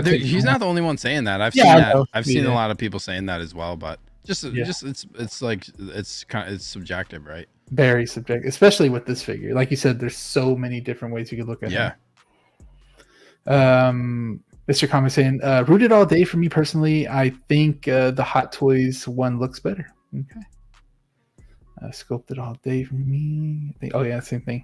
He's not the only one saying that. I've seen a lot of people saying that as well, but it's subjective, right? Very subjective, especially with this figure. Like you said, there's so many different ways you could look at it. Mr. Kami saying, rooted all day for me personally. I think the Hot Toys one looks better. Okay. Sculpted all day for me. Same thing.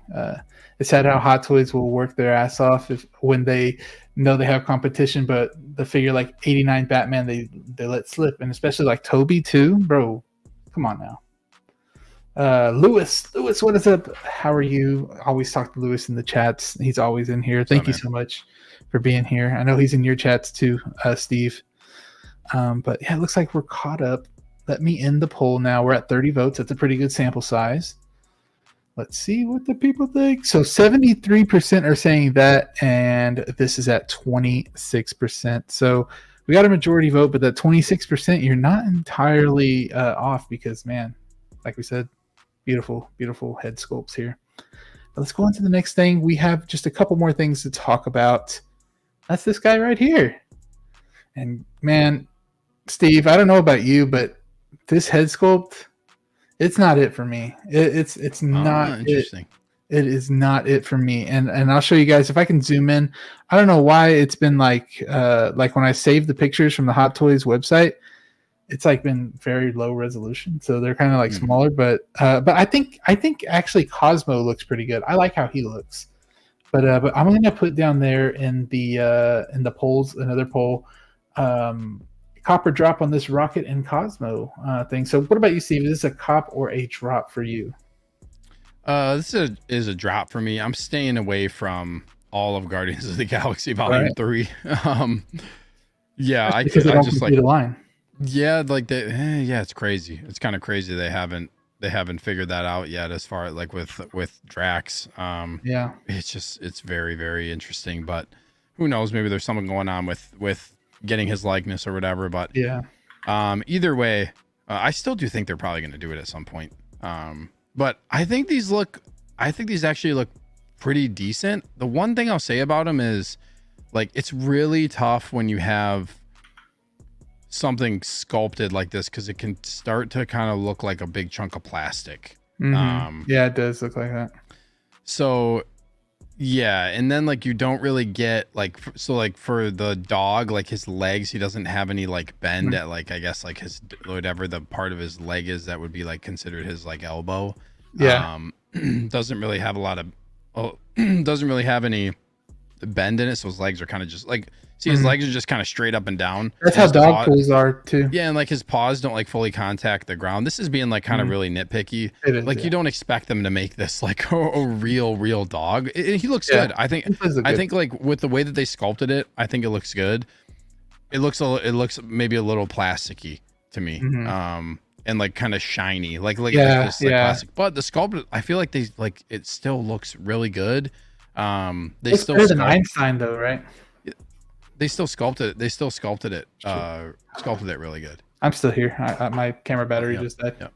It's sad how Hot Toys will work their ass off when they know they have competition, but the figure like 89 Batman they let slip, and especially like Toby too, bro. Come on now. Lewis, what is up? How are you? Always talk to Lewis in the chats. He's always in here. Thank you so much for being here. I know he's in your chats too, Steve. But yeah, it looks like we're caught up. Let me end the poll now. We're at 30 votes. That's a pretty good sample size. Let's see what the people think. So 73% are saying that, and this is at 26%. So we got a majority vote, but that 26%, you're not entirely off, because, man, like we said, beautiful head sculpts here. But let's go on to the next thing. We have just a couple more things to talk about. That's this guy right here. And, man, Steve, I don't know about you, but this head sculpt, it's not it for me. It's not interesting. It is not it for me. And I'll show you guys if I can zoom in. I don't know why it's been like when I save the pictures from the Hot Toys website, it's like been very low resolution. So they're kind of like smaller, but I think actually Cosmo looks pretty good. I like how he looks. But I'm going to put down there in the polls another poll. Cop or drop on this Rocket and Cosmo thing. So what about you, Steve? Is this a cop or a drop for you? This is a drop for me. I'm staying away from all of Guardians of the Galaxy Volume 3. I just like the line. Yeah, like it's crazy. It's kind of crazy they haven't figured that out yet, as far as like with Drax. It's very, very interesting, but who knows, maybe there's something going on with getting his likeness or whatever, but either way, I still do think they're probably going to do it at some point. But I think these actually look pretty decent. The one thing I'll say about them is, like, it's really tough when you have something sculpted like this, because it can start to kind of look like a big chunk of plastic. It does look like that. So and then like you don't really get like, so like for the dog, like his legs, he doesn't have any like bend at like, I guess like his whatever the part of his leg is that would be like considered his like elbow. Doesn't really have any bend in it, so his legs are kind of just like, his legs are just kind of straight up and down. That's how dog pools are too. And like his paws don't like fully contact the ground. This is being like kind of really nitpicky. It is, like you don't expect them to make this like a real dog. He looks good. I think like with the way that they sculpted it, I think it looks good. It looks maybe a little plasticky to me. And like kind of shiny, like plastic. But the sculpt, I feel like it still looks really good. They it's still better than Einstein though, right? They still sculpted it. Sculpted it really good. I'm still here. My camera battery just died. Yep.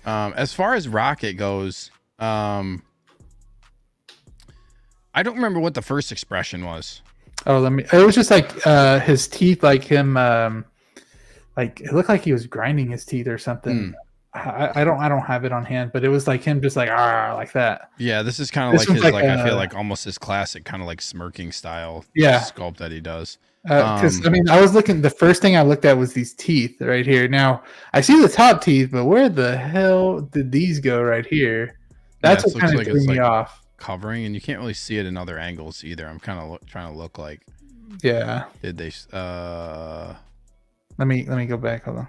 As far as Rocket goes, I don't remember what the first expression was. Oh, it was just like his teeth, like him, like it looked like he was grinding his teeth or something. I don't have it on hand, but it was like him just like like that. Yeah, this is kind of like his I feel like almost his classic kind of like smirking style sculpt that he does. Because I mean, I was looking. The first thing I looked at was these teeth right here. Now I see the top teeth, but where the hell did these go right here? That's what kind of threw me off. Covering, and you can't really see it in other angles either. I'm kind of trying to look like. Yeah. Did they? Let me go back. Hold on.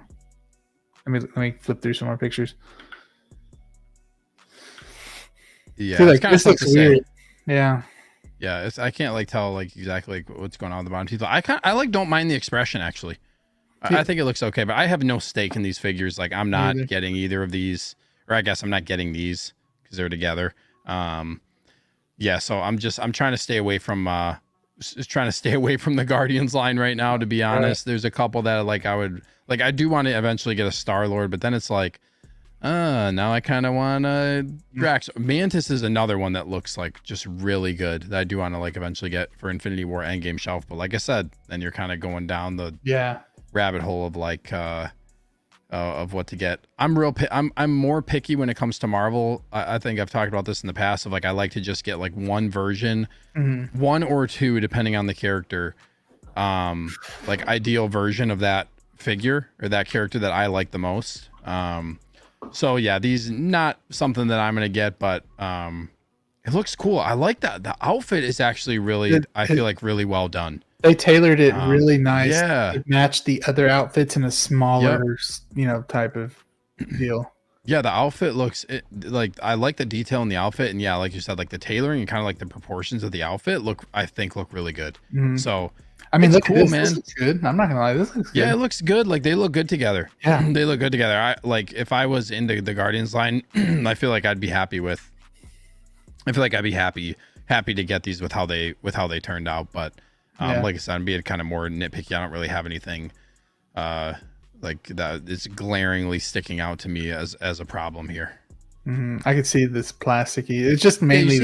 Let me flip through some more pictures. Yeah, see, like, this looks weird. Yeah. Yeah, I can't like tell like exactly like what's going on with the bottom teeth. I like don't mind the expression actually. I think it looks okay, but I have no stake in these figures. Like I'm not getting either of these, or I guess I'm not getting these because they're together. Yeah, so I'm trying to stay away from the Guardians line right now. To be honest, there's a couple that like I do want to eventually get a Star-Lord, but then it's like, now I kind of want to Drax. Mantis is another one that looks like just really good that I do want to like eventually get for Infinity War Endgame shelf. But like I said, then you're kind of going down the rabbit hole of like of what to get. I'm more picky when it comes to Marvel. I think I've talked about this in the past of like I like to just get like one version, one or two depending on the character, like ideal version of that figure or that character that I like the most. So yeah, these not something that I'm gonna get, but it looks cool. I like that. The outfit is actually really, I feel like really well done. They tailored it really nice. Yeah, to match the other outfits in a smaller, type of deal. Yeah, the outfit looks like I like the detail in the outfit, and yeah, like you said, like the tailoring and kind of like the proportions of the outfit look really good. So. I mean, look, cool, man. This looks good. I'm not gonna lie, this looks good. Yeah, it looks good. Like they look good together. Yeah, they look good together. I like if I was into the Guardians line, I feel like I'd be happy to get these with how they turned out. But like I said, I'm being kind of more nitpicky. I don't really have anything like that is glaringly sticking out to me as a problem here. I could see this plasticky. It's just mainly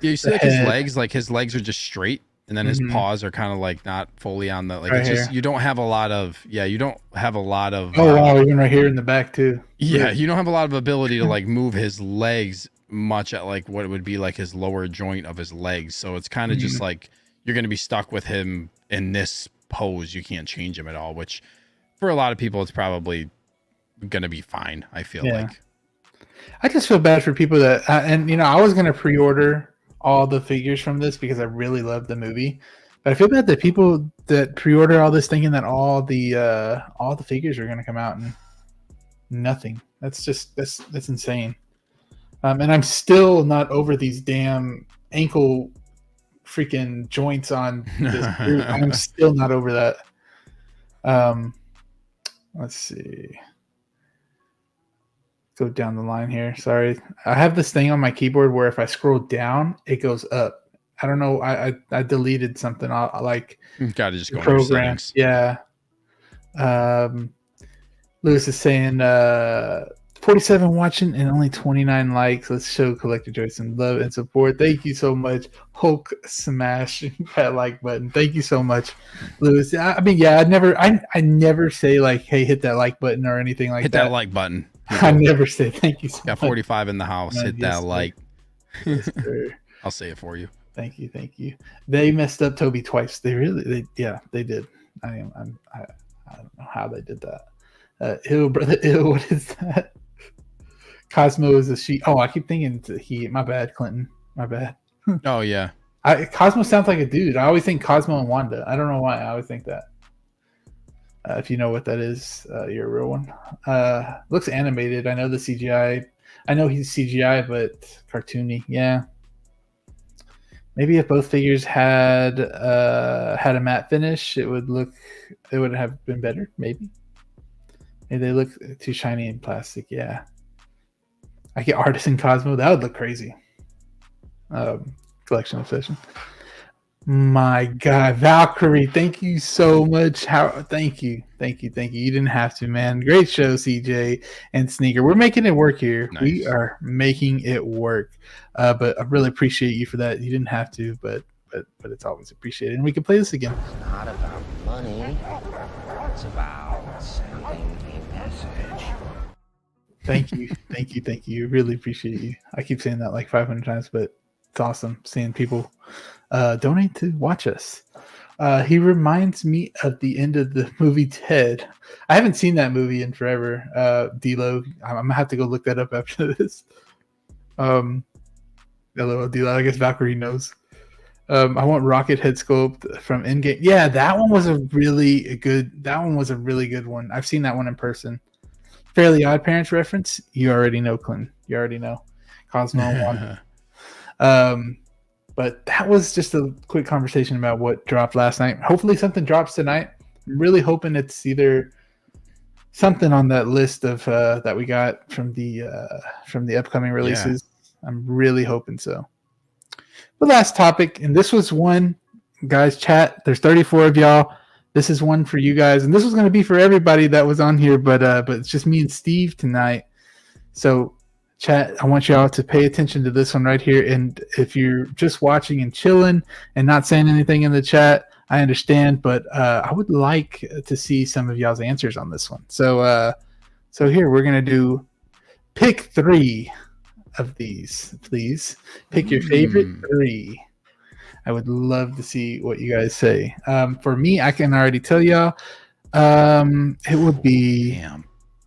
you see like his legs. Like his legs are just straight. And then his paws are kind of like not fully on the like. It's just you don't have a lot of Oh wow, even right here in the back too. Yeah, you don't have a lot of ability to like move his legs much at like what it would be like his lower joint of his legs. So it's kind of just like you're gonna be stuck with him in this pose. You can't change him at all. Which for a lot of people, it's probably gonna be fine. I feel like. I just feel bad for people that and I was gonna pre-order all the figures from this because I really love the movie, but I feel bad that people that pre-order all this thinking that all the figures are going to come out and nothing. That's insane. And I'm still not over these damn ankle freaking joints on this group. I'm still not over that. Let's see. Go down the line here. Sorry, I have this thing on my keyboard where if I scroll down, it goes up. I don't know. I deleted something. I like. Gotta just go program. Yeah. Lewis is saying 47 watching and only 29 likes. Let's show Collector Joy some love and support. Thank you so much. Hulk smash that like button. Thank you so much, Lewis. I mean, yeah, I never say like, hey, hit that like button or anything like that. Hit that like button. I never say thank you so much. Got 45 in the house. Hit that like. Yes, I'll say it for you. Thank you. They messed up Toby twice. They did. I don't know how they did that. Ew, brother, ew, what is that? Cosmo is a she. Oh, I keep thinking it's a he. My bad, Clinton. My bad. Oh yeah. Cosmo sounds like a dude. I always think Cosmo and Wanda. I don't know why. I always think that. If you know what that is, you're a real one. Looks animated. I know the CGI. I know he's CGI, but cartoony. Yeah. Maybe if both figures had a matte finish, it would have been better. Maybe they look too shiny and plastic. Yeah. I get Artisan Cosmo. That would look crazy. collection obsession. My God, Valkyrie, thank you so much. Thank you. You didn't have to, man. Great show, CJ and Sneaker. We're making it work here. Nice. We are making it work. But I really appreciate you for that. You didn't have to, but it's always appreciated. And we can play this again. It's not about money. It's about sending a message. Thank you. Really appreciate you. I keep saying that like 500 times, but it's awesome seeing people donate to watch us. He reminds me of the end of the movie Ted. I haven't seen that movie in forever. D-Lo, I'm gonna have to go look that up after this. LOL, D-Lo, I guess Valkyrie knows. I want Rocket Head Sculpt from Endgame. Yeah, that one was a really good one. I've seen that one in person. Fairly Odd Parents reference. You already know, Clinton. You already know. Cosmo one. But that was just a quick conversation about what dropped last night. Hopefully something drops tonight. I'm really hoping it's either something on that list of that we got from the upcoming releases. Yeah. I'm really hoping so. The last topic, and this was one, guys, chat. There's 34 of y'all. This is one for you guys, and this was going to be for everybody that was on here, but it's just me and Steve tonight. So, chat, I want y'all to pay attention to this one right here. And if you're just watching and chilling and not saying anything in the chat, I understand, but I would like to see some of y'all's answers on this one. So here we're going to do pick 3 of these, please. Pick your favorite 3. I would love to see what you guys say. For me, I can already tell y'all it would be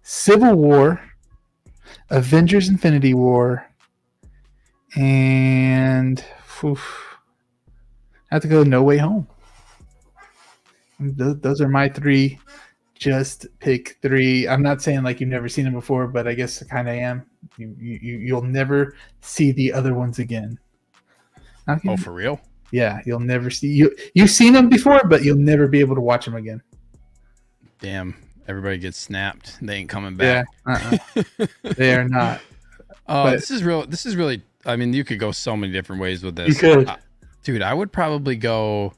Civil War, Avengers Infinity War, and I have to go No Way Home. Those are my 3. Just pick 3. I'm not saying like you've never seen them before, but I guess I kind of am. You'll never see the other ones again. Oh, for real? Yeah, you'll never see you've seen them before, but you'll never be able to watch them again. Damn, everybody gets snapped. They ain't coming back. Yeah, they are not. Oh, this is real. This is really. I mean, you could go so many different ways with this. You could, dude. I would probably go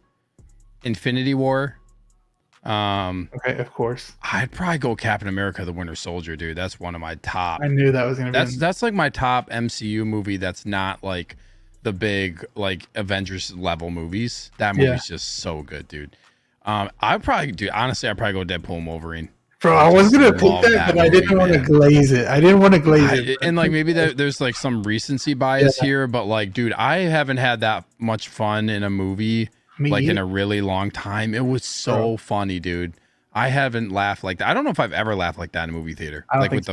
Infinity War. Okay, of course. I'd probably go Captain America: The Winter Soldier, dude. That's one of my top. I knew that was gonna be. That's like my top MCU movie. That's not like the big like Avengers level movies. That movie's just so good, dude. I'd probably do. Honestly, I'd probably go Deadpool and Wolverine. Bro, I was gonna pick that, but I didn't want to glaze it. And like maybe there's like some recency bias here, but like, dude, I haven't had that much fun in a movie in a really long time. It was so funny, dude. I haven't laughed like that. I don't know if I've ever laughed like that in a movie theater, like with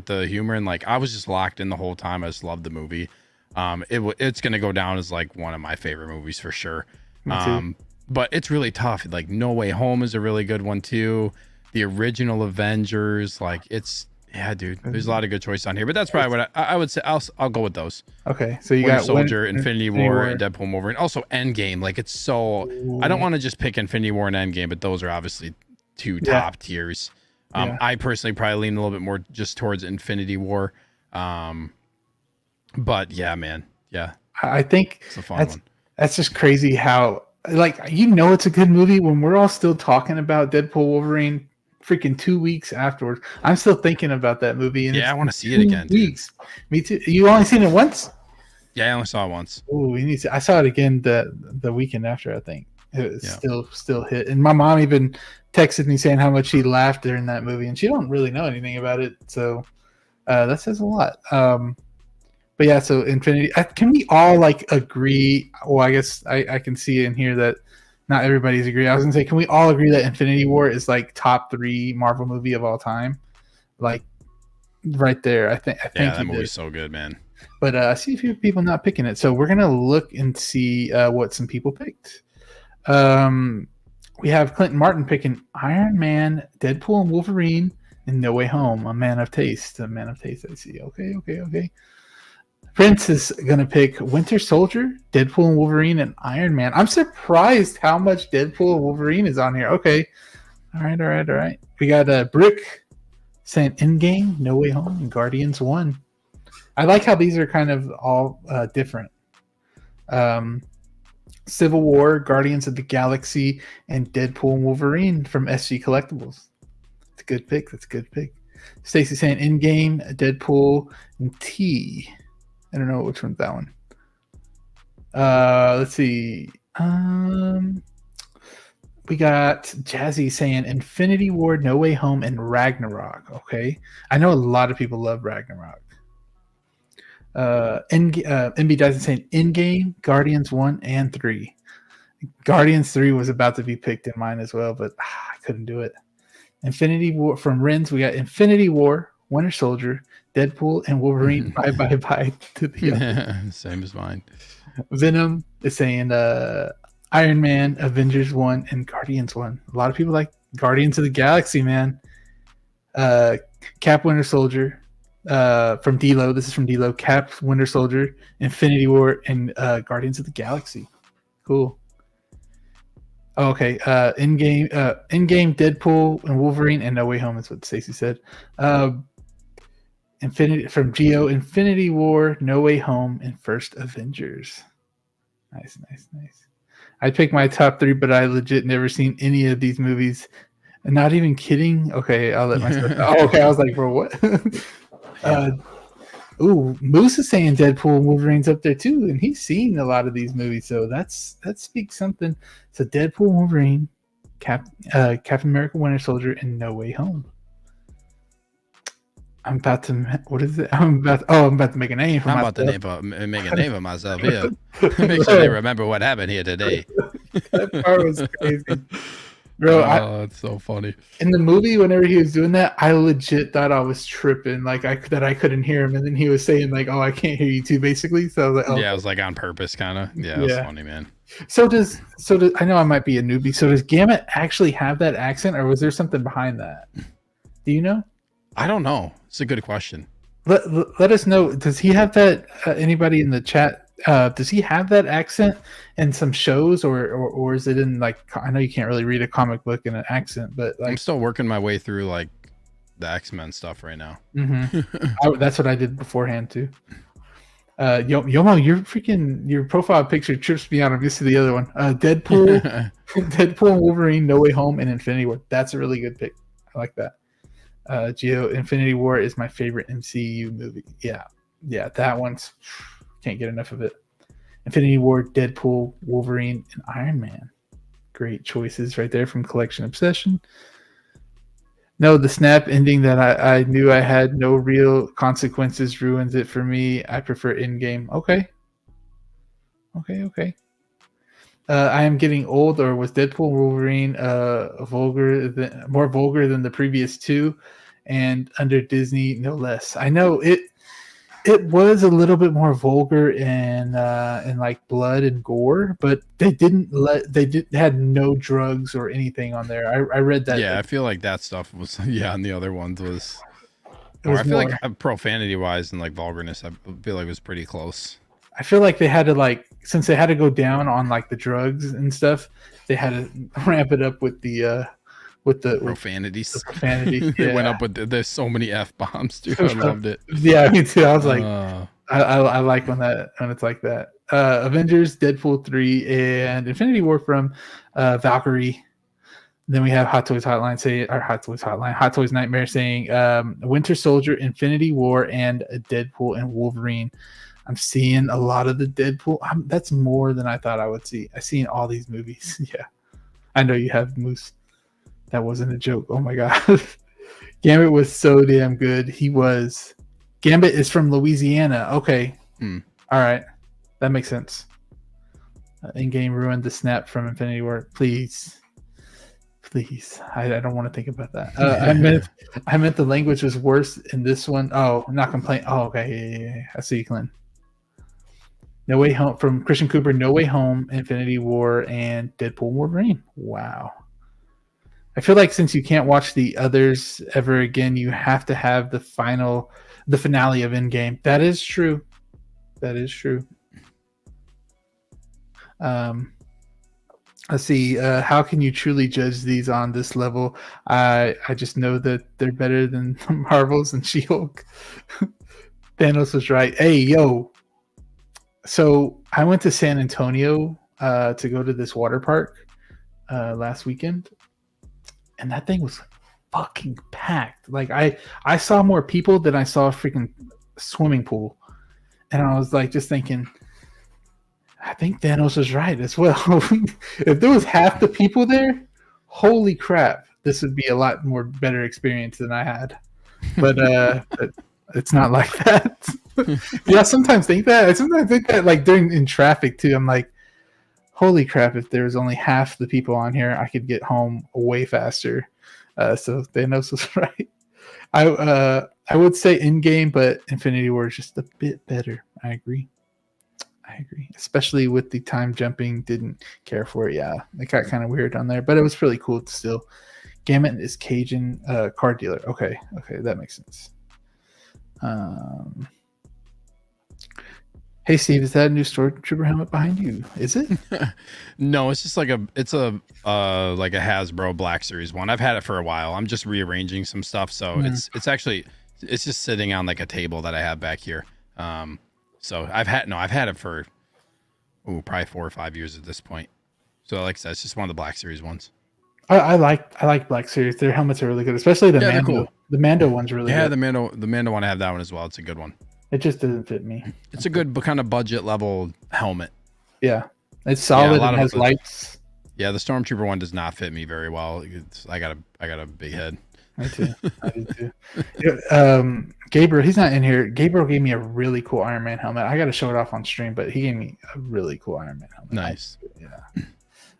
the humor, and like I was just locked in the whole time. I just loved the movie. It's gonna go down as like one of my favorite movies for sure. But it's really tough. Like No Way Home is a really good one too. The original Avengers, like dude. There's a lot of good choices on here, but that's probably what I would say. I'll go with those. Okay, so you Winter got Soldier, Infinity War, and Deadpool and Wolverine. Also Endgame. Like it's so. I don't want to just pick Infinity War and Endgame, but those are obviously 2 top tiers. I personally probably lean a little bit more just towards Infinity War. But yeah, man, yeah. I think it's a fun one. That's just crazy how it's a good movie when we're all still talking about Deadpool Wolverine freaking 2 weeks afterwards. I'm still thinking about that movie. And I want to see it again. Weeks. Me too. You only seen it once? Yeah, I only saw it once. Oh, we need to. I saw it again the weekend after. I think it was still hit. And my mom even texted me saying how much she laughed during that movie, and she don't really know anything about it, so that says a lot. But yeah, so Infinity. Can we all like agree? Well, I guess I can see in here that not everybody's agree. I was gonna say, can we all agree that Infinity War is like top 3 Marvel movie of all time? Like right there. I think that movie's so good, man. But I see a few people not picking it, so we're gonna look and see what some people picked. We have Clinton Martin picking Iron Man, Deadpool and Wolverine, and No Way Home. A man of taste. I see. Okay. Prince is gonna pick Winter Soldier, Deadpool and Wolverine, and Iron Man. I'm surprised how much Deadpool and Wolverine is on here. Okay, all right. We got Brick saying Endgame, No Way Home, and Guardians 1. I like how these are kind of all different. Civil War, Guardians of the Galaxy, and Deadpool and Wolverine from SG Collectibles. That's a good pick. Stacy saying Endgame, Deadpool, and T. I don't know which one's that one. Let's see. We got Jazzy saying Infinity War, No Way Home, and Ragnarok. Okay. I know a lot of people love Ragnarok. MB Dyson saying Endgame, Guardians 1 and 3. Guardians 3 was about to be picked in mine as well, but I couldn't do it. Infinity War from Rins, we got Infinity War, Winter Soldier, Deadpool, and Wolverine. Bye to the same as mine. Venom is saying Iron Man, Avengers 1, and Guardians 1. A lot of people like Guardians of the Galaxy, man. Cap, Winter Soldier from D-Lo. This is from D-Lo. Cap, Winter Soldier, Infinity War, and Guardians of the Galaxy. Cool. Okay. Endgame, Deadpool, and Wolverine, and No Way Home is what Stacey said. Infinity War, No Way Home, and First Avengers. Nice. I picked my top 3, but I legit never seen any of these movies. And not even kidding. Okay, I'll let myself. Okay, I was like, bro, what? Moose is saying Deadpool and Wolverine's up there too, and he's seen a lot of these movies, so that speaks something. So Deadpool, Wolverine, Captain America, Winter Soldier, and No Way Home. I'm about to. What is it? I'm about to make a name for myself. I'm about to make a name of myself here. Make sure they remember what happened here today. That part was crazy, bro. It's so funny. In the movie, whenever he was doing that, I legit thought I was tripping, like I couldn't hear him, and then he was saying like, "Oh, I can't hear you too," basically. So I was like, "Oh, yeah," it was like on purpose, kind of. Yeah, it was funny, man. So does I know I might be a newbie. So does Gambit actually have that accent, or was there something behind that? Do you know? I don't know. It's a good question. Let us know. Does he have that? Anybody in the chat? Does he have that accent in some shows, or is it in like? I know you can't really read a comic book in an accent, but like, I'm still working my way through like the X-Men stuff right now. Mm-hmm. That's what I did beforehand too. Yomo, your profile picture trips me out. I'm used to the other one. Deadpool, Deadpool and Wolverine, No Way Home, and Infinity War. That's a really good pick. I like that. Geo, Infinity War is my favorite MCU movie. Yeah, that one's can't get enough of it. Infinity War, Deadpool, Wolverine, and Iron Man. Great choices right there from Collection Obsession. No, the snap ending that I knew I had no real consequences ruins it for me. I prefer Endgame. Okay. I am getting old, or was Deadpool Wolverine more vulgar than the previous two, and under Disney no less. I know it was a little bit more vulgar and like blood and gore, but they had no drugs or anything on there. I read that. Yeah, I feel like that stuff was and the other ones was. I feel like profanity wise and like vulgarness, I feel like it was pretty close. I feel like they had to since they had to go down on like the drugs and stuff, they had to ramp it up with the profanities. The profanity. They went up with there's so many F-bombs, dude. I loved it. Yeah, me too. I was like, I like when it's like that. Avengers, Deadpool 3, and Infinity War from Valkyrie. Then we have Hot Toys Nightmare saying Winter Soldier, Infinity War, and Deadpool and Wolverine. I'm seeing a lot of the Deadpool. That's more than I thought I would see. I've seen all these movies. Yeah. I know you have, Moose. That wasn't a joke. Oh my God. Gambit was so damn good. He was. Gambit is from Louisiana. Okay. All right. That makes sense. In-game ruined the snap from Infinity War. Please. I don't want to think about that. I meant the language was worse in this one. Oh, I'm not complaining. Oh, okay. Yeah. I see you, Clint. No Way Home from Christian Cooper. No Way Home, Infinity War, and Deadpool Wolverine. Wow. I feel like since you can't watch the others ever again, you have to have the finale of Endgame. That is true. Let's see. How can you truly judge these on this level? I just know that they're better than Marvels and She-Hulk. Thanos was right. Hey, yo. So I went to San Antonio to go to this water park last weekend, and that thing was fucking packed. Like I saw more people than I saw a freaking swimming pool, and I was like just thinking, I think Thanos was right as well. If there was half the people there, holy crap, this would be a lot more better experience than I had. But it's not like that. Yeah, I sometimes think that like in traffic too. I'm like, holy crap, if there was only half the people on here, I could get home way faster. So Thanos was right. I would say in-game, but Infinity War is just a bit better. I agree. Especially with the time jumping, didn't care for it. Yeah, it got kind of weird on there, but it was really cool still. Gambit is Cajun card dealer. Okay, that makes sense. Hey Steve, is that a new Stormtrooper helmet behind you? Is it? No, it's just like a Hasbro Black Series one. I've had it for a while. I'm just rearranging some stuff, so it's just sitting on like a table that I have back here. So I've had it for probably 4 or 5 years at this point. So like I said, it's just one of the Black Series ones. I like Black Series. Their helmets are really good, especially the Mando. Cool. The Mando one's really good. Yeah, the Mando one, I have that one as well. It's a good one. It just doesn't fit me. It's a good kind of budget level helmet. Yeah, it's solid. It has lights. Yeah, the Stormtrooper one does not fit me very well. I got a big head. Me too. I do too. Gabriel, he's not in here. Gabriel gave me a really cool Iron Man helmet. I got to show it off on stream, but he gave me a really cool Iron Man helmet. Nice.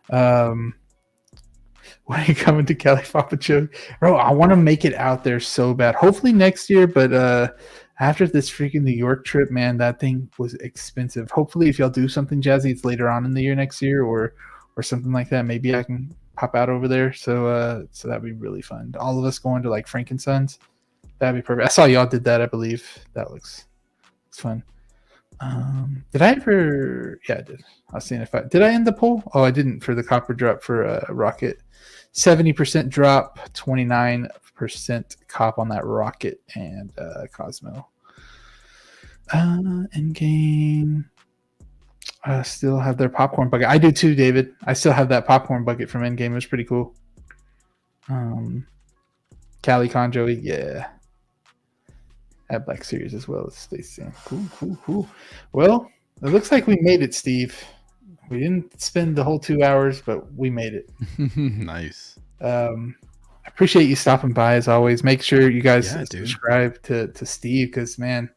Yeah. When are you coming to Cali Papa Joe? Bro, I want to make it out there so bad. Hopefully next year, but after this freaking New York trip, man, that thing was expensive. Hopefully if y'all do something jazzy, it's later on in the year next year or something like that. Maybe I can pop out over there. So that'd be really fun. All of us going to like Frankensons. That'd be perfect. I saw y'all did that, I believe. That looks fun. Did I ever? Yeah, I did. I was seeing did I end the poll? Oh, I didn't for the copper drop for Rocket. 70% drop, 29% cop on that Rocket and Cosmo. Endgame. Still have their popcorn bucket. I do too, David. I still have that popcorn bucket from Endgame. It was pretty cool. Cali Con Joey, yeah. At Black Series as well as Stacey. Cool. Well, it looks like we made it, Steve. We didn't spend the whole 2 hours, but we made it. Nice. I appreciate you stopping by as always. Make sure you guys subscribe to Steve because, man,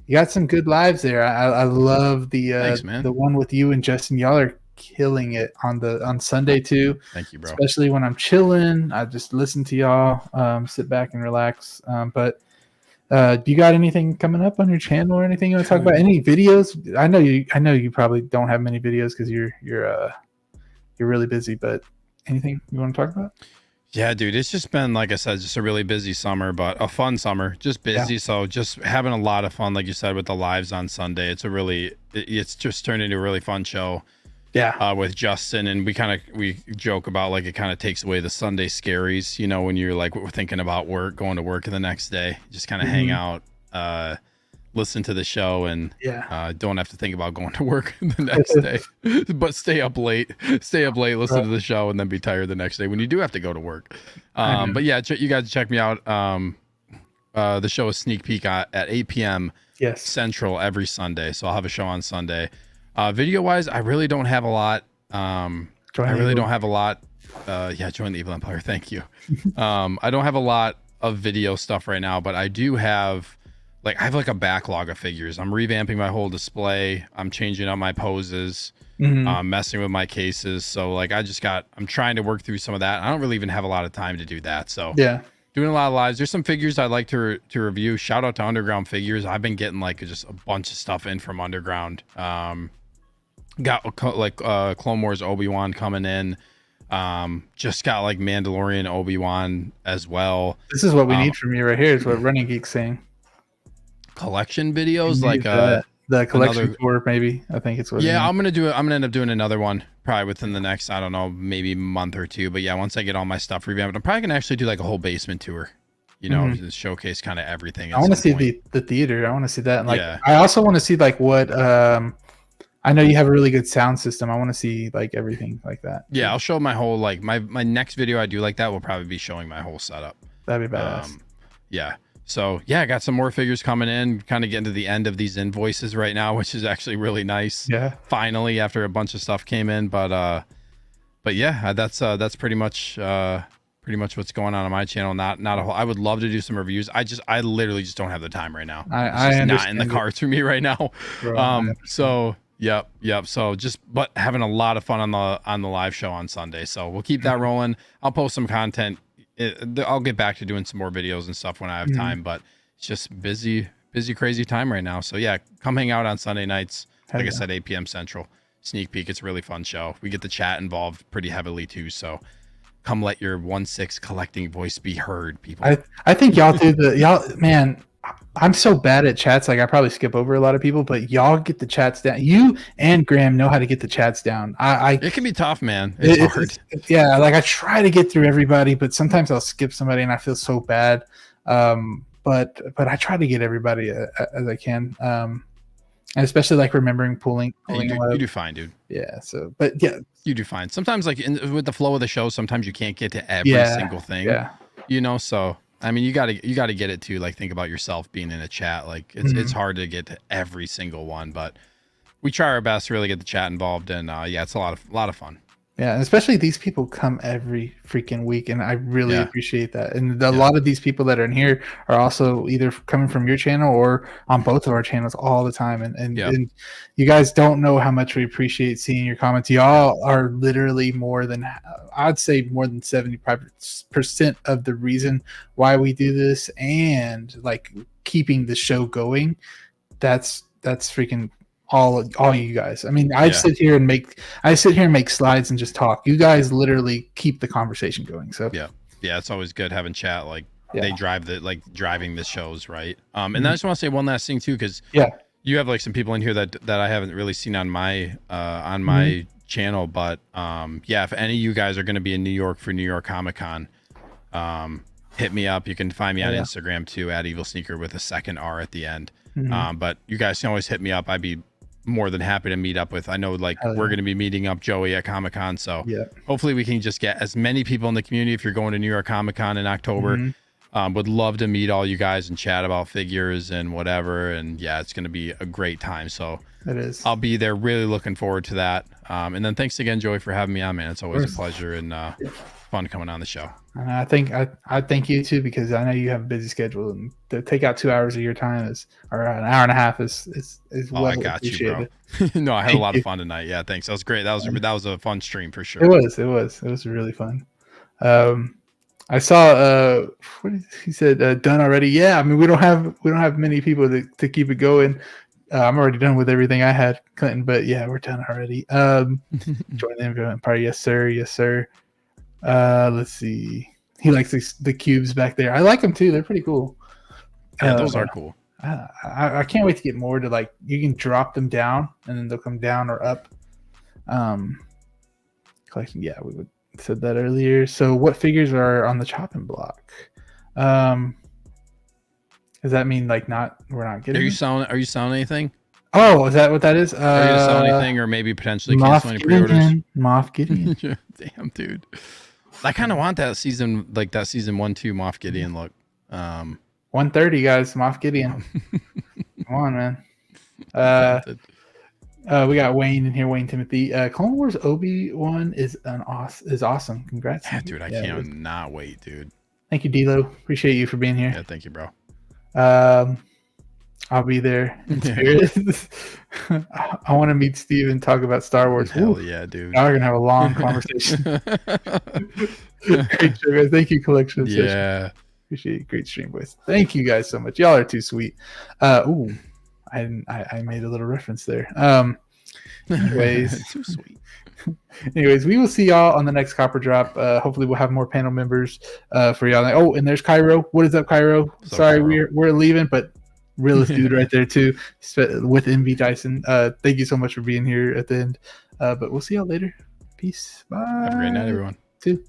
you got some good lives there. I love the Thanks, man. The one with you and Justin. Y'all are killing it on Sunday too. Thank you, bro. Especially when I'm chilling, I just listen to y'all, sit back and relax. But do you got anything coming up on your channel or anything you want to talk about? Any videos? I know you probably don't have many videos because you're really busy. But anything you want to talk about? Yeah, dude, it's just been, like I said, just a really busy summer, but a fun summer. Just busy, yeah. So just having a lot of fun, like you said, with the lives on Sunday. It's just turned into a really fun show. Yeah. With Justin, and we joke about like it kind of takes away the Sunday scaries, you know, when you're like we're thinking about going to work the next day, just kind of hang out, listen to the show, and don't have to think about going to work the next day, but stay up late, listen to the show, and then be tired the next day when you do have to go to work. But yeah, you guys check me out. The show is Sneak Peek at 8 p.m. Central every Sunday, so I'll have a show on Sunday. Video wise, I really don't have a lot. Don't have a lot. Join the Evil Empire. Thank you. I don't have a lot of video stuff right now, but I do have I have like a backlog of figures. I'm revamping my whole display. I'm changing up my poses, messing with my cases. So like I'm trying to work through some of that. I don't really even have a lot of time to do that. So yeah. Doing a lot of lives. There's some figures I'd like to review. Shout out to Underground Figures. I've been getting like just a bunch of stuff in from Underground. Got like Clone Wars Obi-Wan coming in. Just got like Mandalorian Obi-Wan as well. This is what we need from you right here. Is what Running Geek's saying. Collection videos, like the collection tour, maybe. I think it's what. Yeah, I'm gonna end up doing another one probably within the next, I don't know, maybe month or two. But yeah, once I get all my stuff revamped, I'm probably gonna actually do like a whole basement tour. You know, showcase kind of everything. I want to see the theater. I want to see that. And like, I also want to see like what I know you have a really good sound system. I want to see like everything like that. Yeah, I'll show my whole like my next video I do like that will probably be showing my whole setup. That'd be badass. Yeah. So yeah, I got some more figures coming in. Kind of getting to the end of these invoices right now, which is actually really nice. Yeah. Finally, after a bunch of stuff came in, but yeah, that's pretty much what's going on my channel. Not a whole. I would love to do some reviews. I literally just don't have the time right now. I not in the cards for me right now. Bro, so yep. So but having a lot of fun on the live show on Sunday. So we'll keep that rolling. I'll post some content. I'll get back to doing some more videos and stuff when I have time, but it's just busy, crazy time right now. So yeah, come hang out on Sunday nights. Like I said, 8 p.m. Central. Sneak peek. It's a really fun show. We get the chat involved pretty heavily too. So come let your 1/6 collecting voice be heard, people. I think y'all do man. I'm so bad at chats. Like I probably skip over a lot of people, but y'all get the chats down. You and Graham know how to get the chats down. It can be tough, man. It's hard. Yeah, like I try to get through everybody, but sometimes I'll skip somebody and I feel so bad. But I try to get everybody as I can. And especially like remembering pulling. You do fine, dude. Yeah. So, but yeah, you do fine. Sometimes like with the flow of the show, sometimes you can't get to every single thing. Yeah. You know, so I mean, you gotta get it too. Like think about yourself being in a chat. Like it's hard to get to every single one, but we try our best to really get the chat involved. And yeah, it's a lot of fun. Yeah, and especially these people come every freaking week, and I really appreciate that. And a lot of these people that are in here are also either coming from your channel or on both of our channels all the time. And you guys don't know how much we appreciate seeing your comments. Y'all are literally I'd say more than 75% of the reason why we do this, and like keeping the show going. That's freaking all you guys. I mean, I sit here and make slides and just talk. You guys literally keep the conversation going. So yeah, it's always good having chat. Like they drive driving the shows, right? And then I just want to say one last thing too, because you have like some people in here that I haven't really seen on my channel, but if any of you guys are going to be in New York for New York Comic-Con, hit me up. You can find me on Instagram too at Evil Sneaker with a second R at the end. But you guys can always hit me up. I'd be more than happy to meet up with. I know like we're going to be meeting up Joey at Comic-Con, so hopefully we can just get as many people in the community. If you're going to New York Comic-Con in October, would love to meet all you guys and chat about figures and whatever. And yeah, it's going to be a great time. So it is. I'll be there. Really looking forward to that. And then thanks again, Joey, for having me on, man. It's always a pleasure and fun coming on the show. And I thank you too, because I know you have a busy schedule, and to take out 2 hours of your time or an hour and a half is well I got you, bro. No, I had a lot of fun tonight. Yeah, thanks. That was great. That was a fun stream for sure. It was really fun. I saw what he said, done already. Yeah, I mean we don't have many people to keep it going. I'm already done with everything I had, Clinton, but yeah, we're done already. Join the Investment Party. Yes sir. Let's see. He likes the cubes back there. I like them too. They're pretty cool. Yeah, those are cool. I can't wait to get more to like. You can drop them down and then they'll come down or up. Collection. Yeah, we said that earlier. So, what figures are on the chopping block? Does that mean like we're not getting? Are you selling anything? Oh, is that what that is? Are you gonna sell anything, or maybe potentially cancel any pre-orders? Moff Gideon. Damn, dude. I kind of want that season 1-2 Moff Gideon look. 130 guys, Moff Gideon. Come on, man. We got Wayne in here. Wayne Timothy. Clone Wars Obi-Wan is awesome. Congrats. Yeah, dude. I can't not wait, dude. Thank you, D'Lo. Appreciate you for being here. Yeah, thank you, bro. I'll be there in spirit. I want to meet Steve and talk about Star Wars. Hell yeah, dude. Now we're gonna have a long conversation. Great show, guys. Thank you, Collection. Yeah. Appreciate it. Great stream, boys. Thank you guys so much. Y'all are too sweet. I made a little reference there. Anyways, too sweet. Anyways, we will see y'all on the next Copper Drop. Hopefully, we'll have more panel members for y'all. Oh, and there's Cairo. What is up, Cairo? Sorry, we're leaving, but realist dude right there too, with MV Dyson. Thank you so much for being here at the end. But we'll see y'all later. Peace. Bye. Have a great night, everyone. Too.